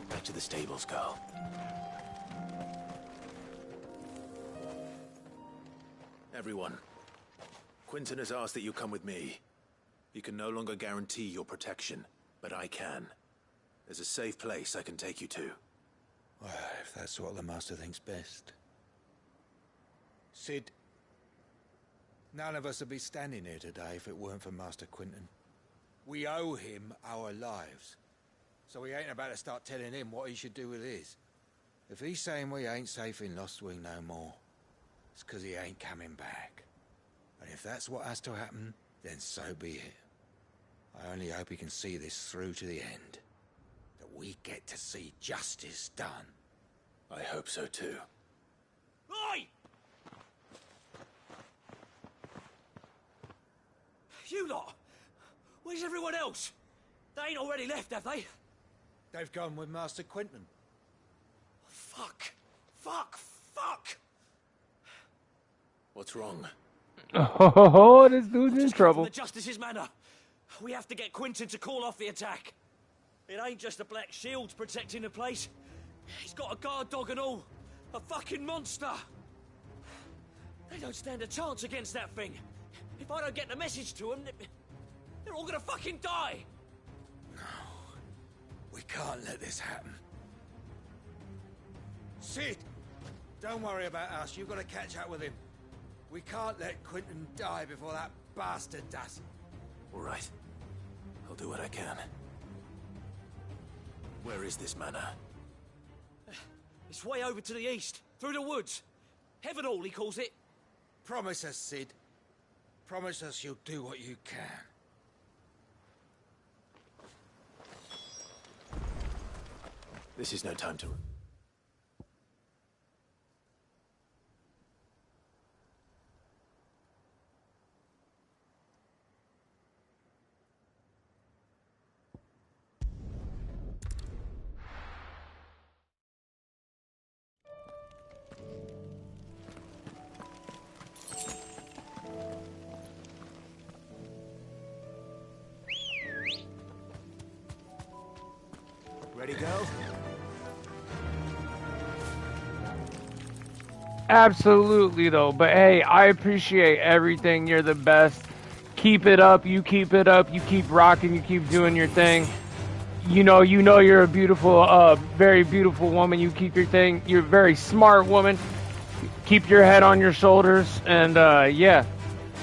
Back to the stables, girl. Everyone, Quinton has asked that you come with me. He can no longer guarantee your protection, but I can. There's a safe place I can take you to. Well, if that's what the Master thinks best. Sid, none of us would be standing here today if it weren't for Master Quinton. We owe him our lives. So we ain't about to start telling him what he should do with his. If he's saying we ain't safe in Lost Wing no more, it's 'cause he ain't coming back. And if that's what has to happen, then so be it. I only hope he can see this through to the end. That we get to see justice done. I hope so too. Oi! You lot! Where's everyone else? They ain't already left, have they? They've gone with Master Quinton. Fuck! Fuck! Fuck! What's wrong? Oh, this dude's in trouble. From the Justice's manor. We have to get Quinton to call off the attack. It ain't just the Black Shields protecting the place. He's got a guard dog and all. A fucking monster. They don't stand a chance against that thing. If I don't get the message to them, they're all gonna fucking die. We can't let this happen. Sid! Don't worry about us. You've got to catch up with him. We can't let Quinton die before that bastard does. All right. I'll do what I can. Where is this manor? It's way over to the east, through the woods. Heaven Hall, he calls it. Promise us, Sid. Promise us you'll do what you can. This is no time to... Ready, go? Absolutely, though. But hey, I appreciate everything. You're the best. Keep it up. You keep it up. You keep rocking. You keep doing your thing. You know you're a beautiful, very beautiful woman. You keep your thing. You're a very smart woman. Keep your head on your shoulders. And, yeah.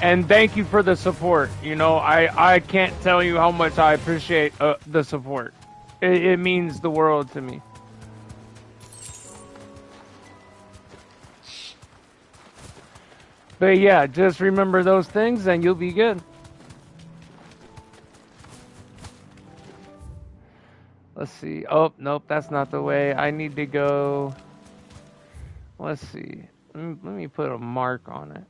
And thank you for the support. You know, I can't tell you how much I appreciate the support. It means the world to me. But yeah, just remember those things and you'll be good. Let's see. Oh, nope, that's not the way. I need to go. Let's see. Let me put a mark on it.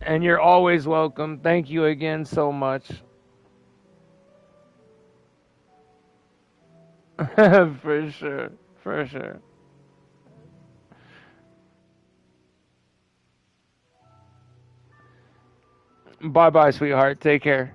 And you're always welcome. Thank you again so much. For sure. For sure. Bye-bye, sweetheart. Take care.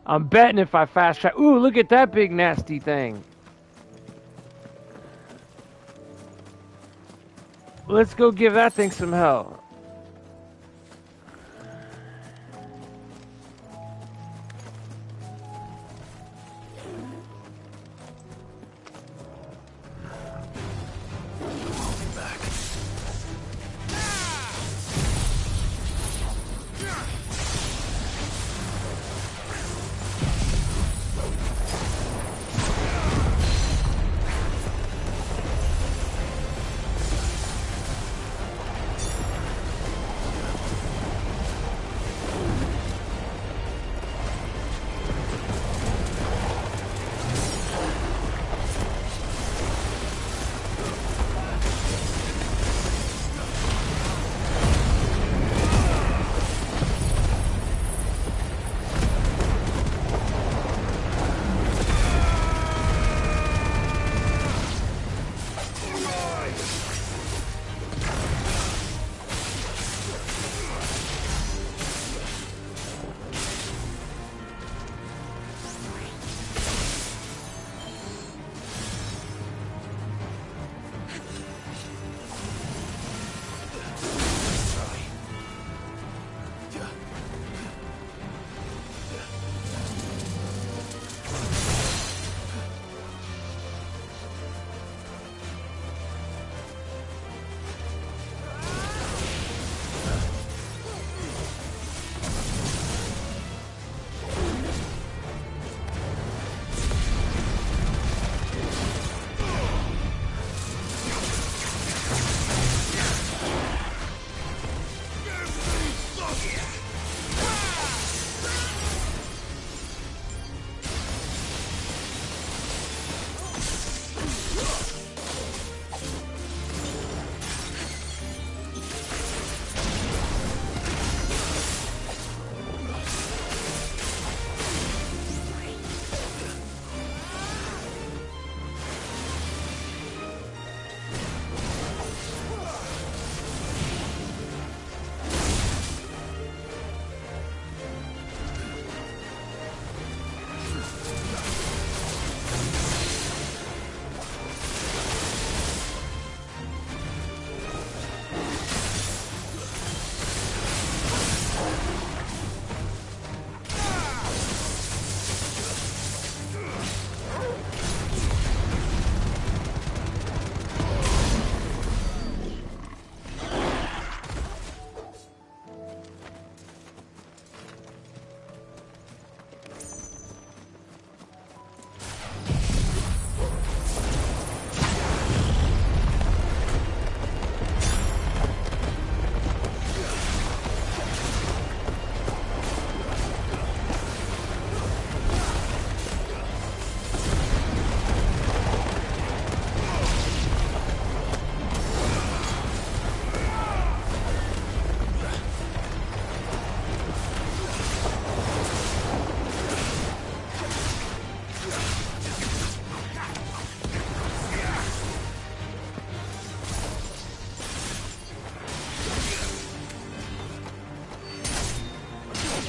I'm betting if I fast track... Ooh, look at that big nasty thing. Let's go give that thing some hell.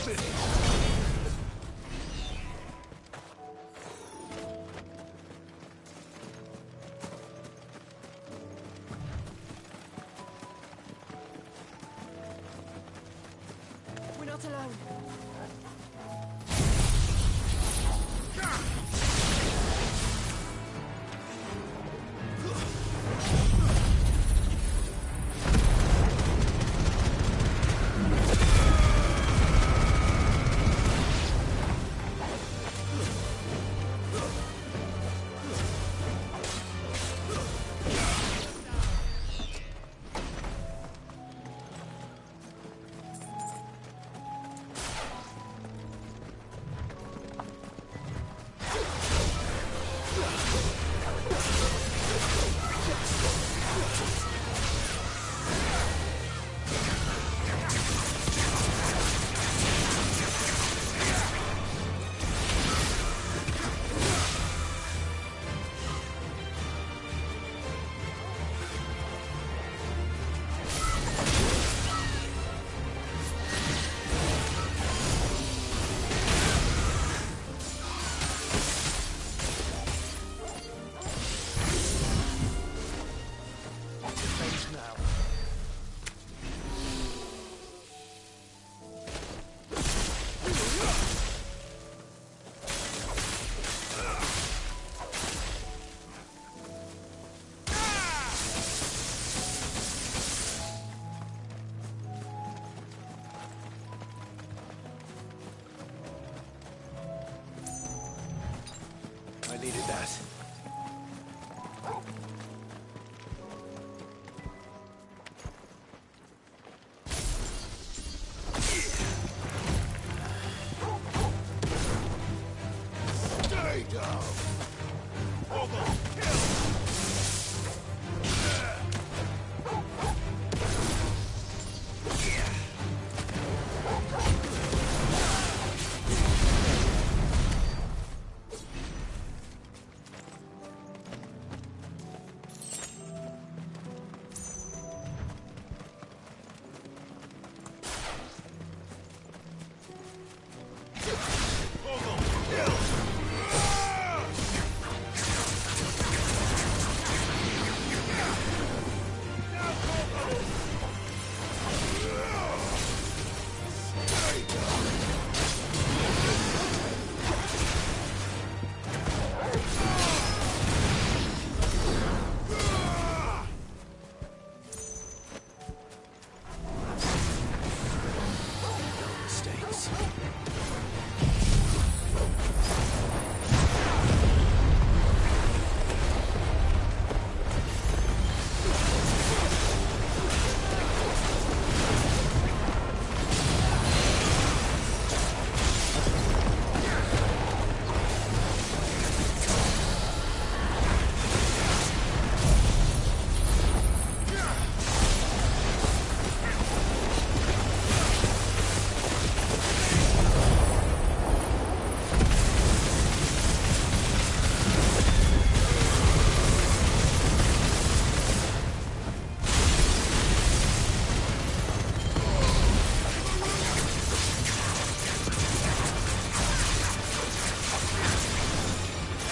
We're not alone. I needed that. Stay down! Almost killed!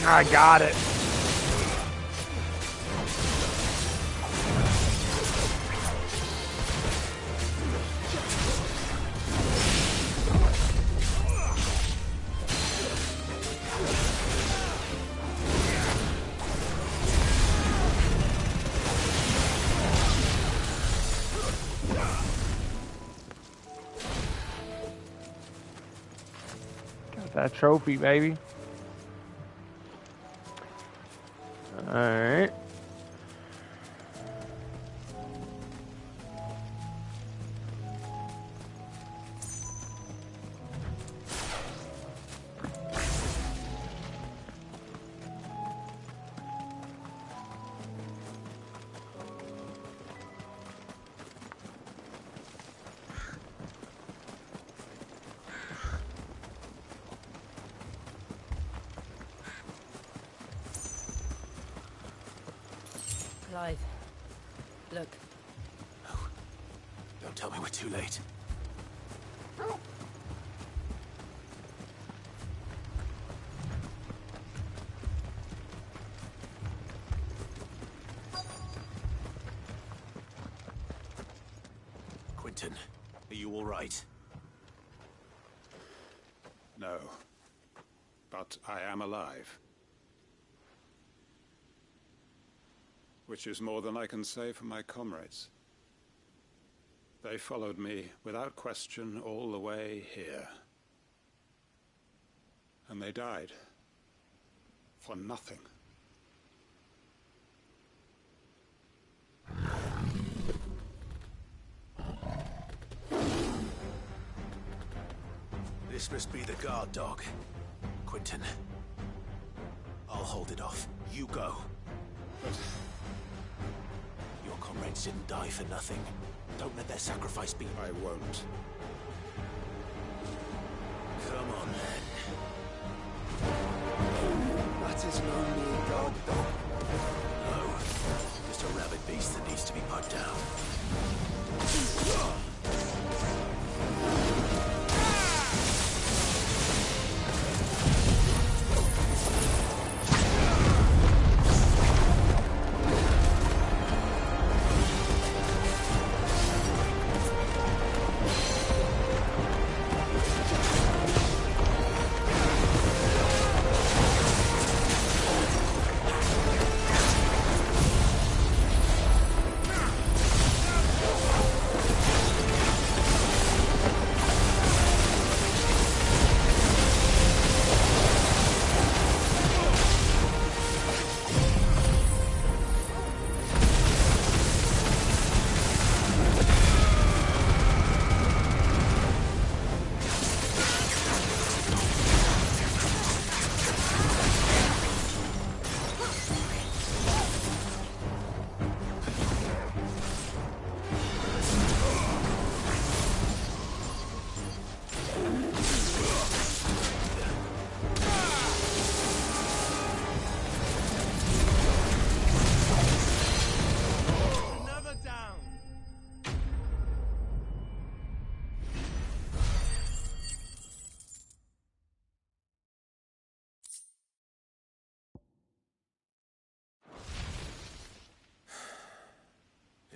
I got it. Got that trophy, baby. Alright. Clive, look. Don't tell me we're too late. Quentin, are you all right? No. But I am alive. Which is more than I can say for my comrades. They followed me without question all the way here. And they died. For nothing. This must be the guard dog. Quentin. I'll hold it off. You go. But your comrades didn't die for nothing. Don't let their sacrifice be... I won't. Come on, then. That is no mere guard dog. No. Just a rabid beast that needs to be put down.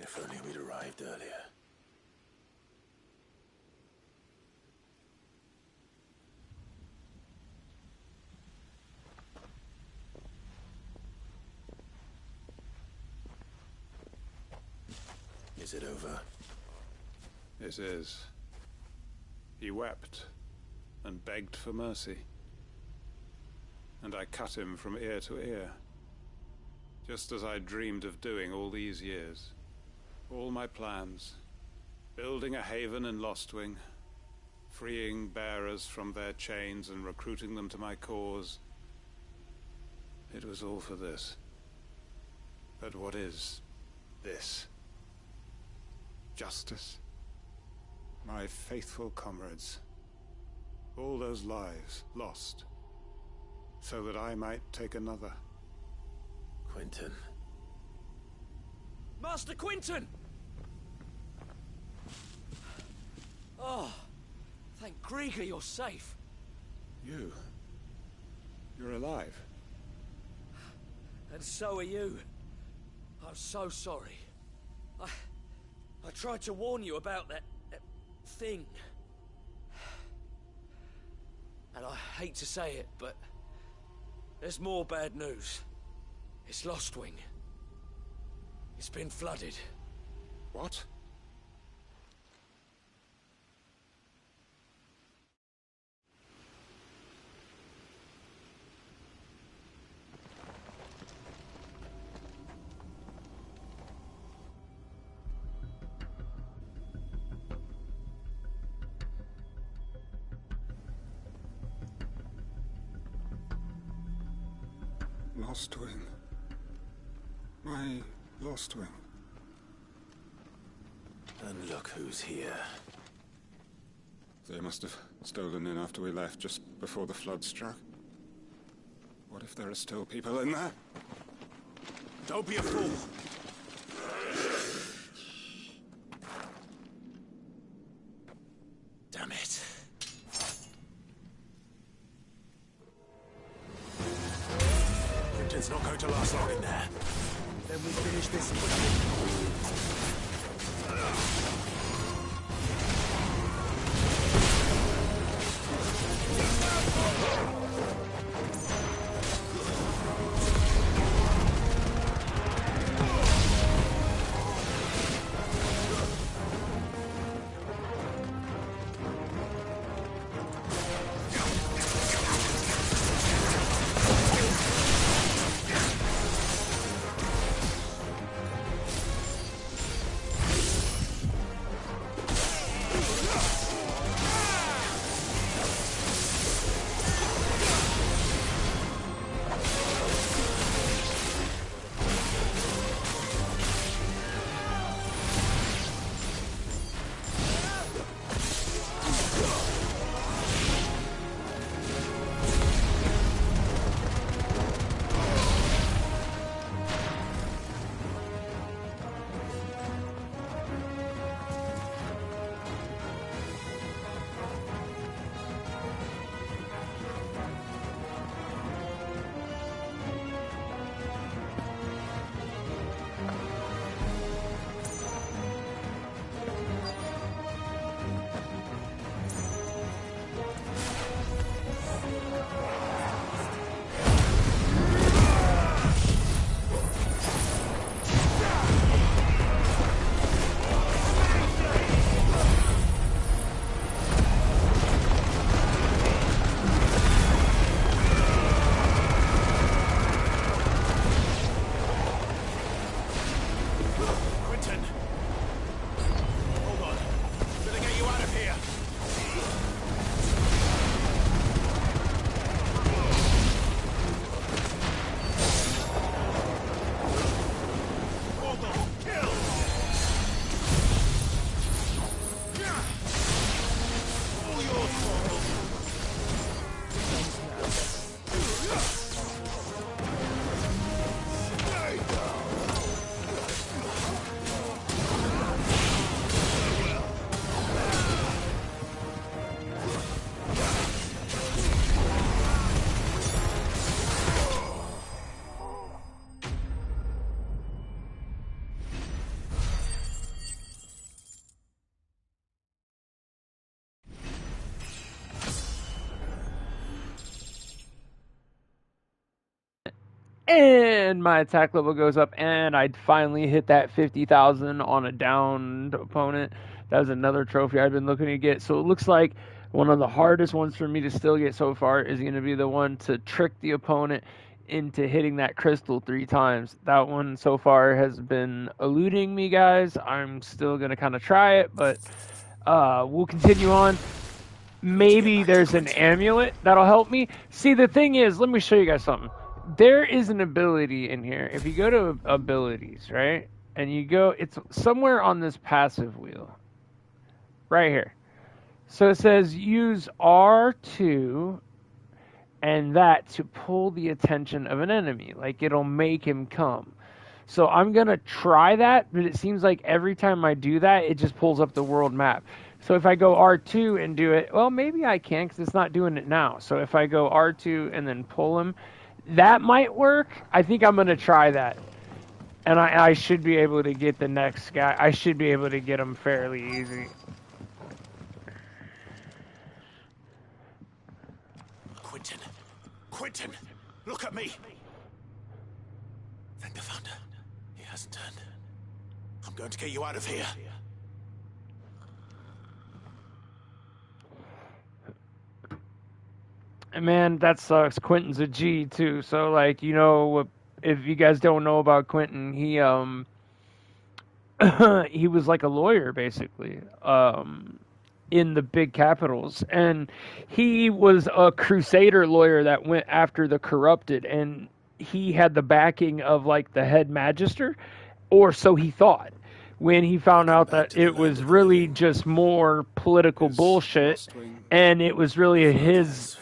If only we'd arrived earlier. Is it over? It is. He wept and begged for mercy. And I cut him from ear to ear. Just as I dreamed of doing all these years. All my plans. Building a haven in Lostwing. Freeing bearers from their chains and recruiting them to my cause. It was all for this. But what is this? Justice? My faithful comrades. All those lives lost. So that I might take another. Quentin. Master Quentin! Oh, thank Grieger you're safe. You're alive. And so are you. I'm so sorry. I tried to warn you about that thing. And I hate to say it, but there's more bad news. It's Lostwing. It's been flooded. What? Lostwing. My Lostwing. And look who's here. They must have stolen in after we left, just before the flood struck. What if there are still people in there? Don't be a fool! Damn it. Quentin's not going to last long in there. Then we finish this. and my attack level goes up, and I finally hit that 50,000 on a downed opponent. That was another trophy I've been looking to get. So it looks like one of the hardest ones for me to still get so far is going to be the one to trick the opponent into hitting that crystal 3 times. That one so far has been eluding me, guys. I'm still going to kind of try it, but we'll continue on. Maybe there's an amulet that'll help me. See, the thing is, let me show you guys something. There is an ability in here. If you go to abilities, right, and you go, it's somewhere on this passive wheel. Right here. So it says use R2 and that to pull the attention of an enemy. Like, it'll make him come. So I'm going to try that, but it seems like every time I do that, it just pulls up the world map. So if I go R2 and do it, well, maybe I can because it's not doing it now. So if I go R2 and then pull him, that might work. I think I'm going to try that. And I should be able to get the next guy. I should be able to get him fairly easy. Quentin, look at me! Thank the thunder. He hasn't turned. I'm going to get you out of here. And man, that sucks. Quentin's a G too. So like, you know, if you guys don't know about Quentin, he he was like a lawyer basically. In the big capitals, and he was a crusader lawyer that went after the corrupted, and he had the backing of like the head magister, or so he thought, when he found out that it was really just more political bullshit, and it was really his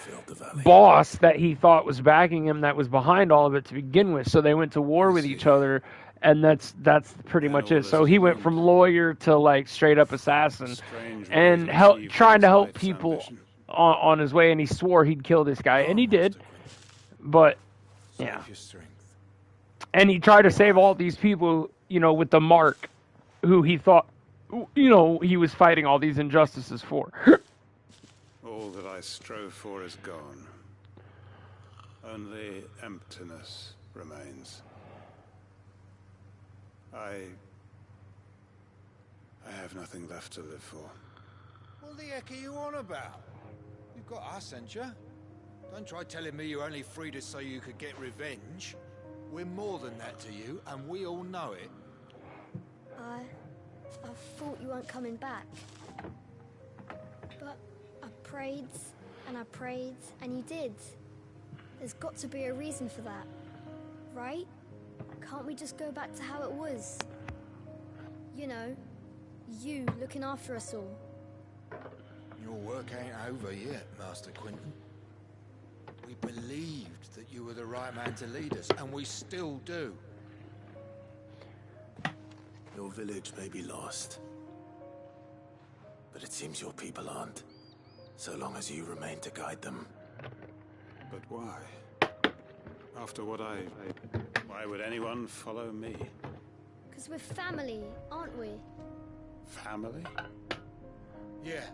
boss that he thought was backing him that was behind all of it to begin with. So they went to war with each other, and that's pretty much it. So he went from lawyer to like straight up assassin, and trying to help people on his way. And he swore he'd kill this guy, and he did. But yeah, and he tried to save all these people, you know, with the mark, who he thought, you know, he was fighting all these injustices for. All that I strove for is gone. Only emptiness remains. I have nothing left to live for. What the heck are you on about? You've got us, ain't you? Don't try telling me you only freed us so you could get revenge. We're more than that to you, and we all know it. I thought you weren't coming back. But I prayed, and you did. There's got to be a reason for that, right? Can't we just go back to how it was? You know, you looking after us all. Your work ain't over yet, Master Quentin. We believed that you were the right man to lead us, and we still do. Your village may be lost, but it seems your people aren't, so long as you remain to guide them. But why? After what why would anyone follow me? Because we're family, aren't we? Family? Yeah,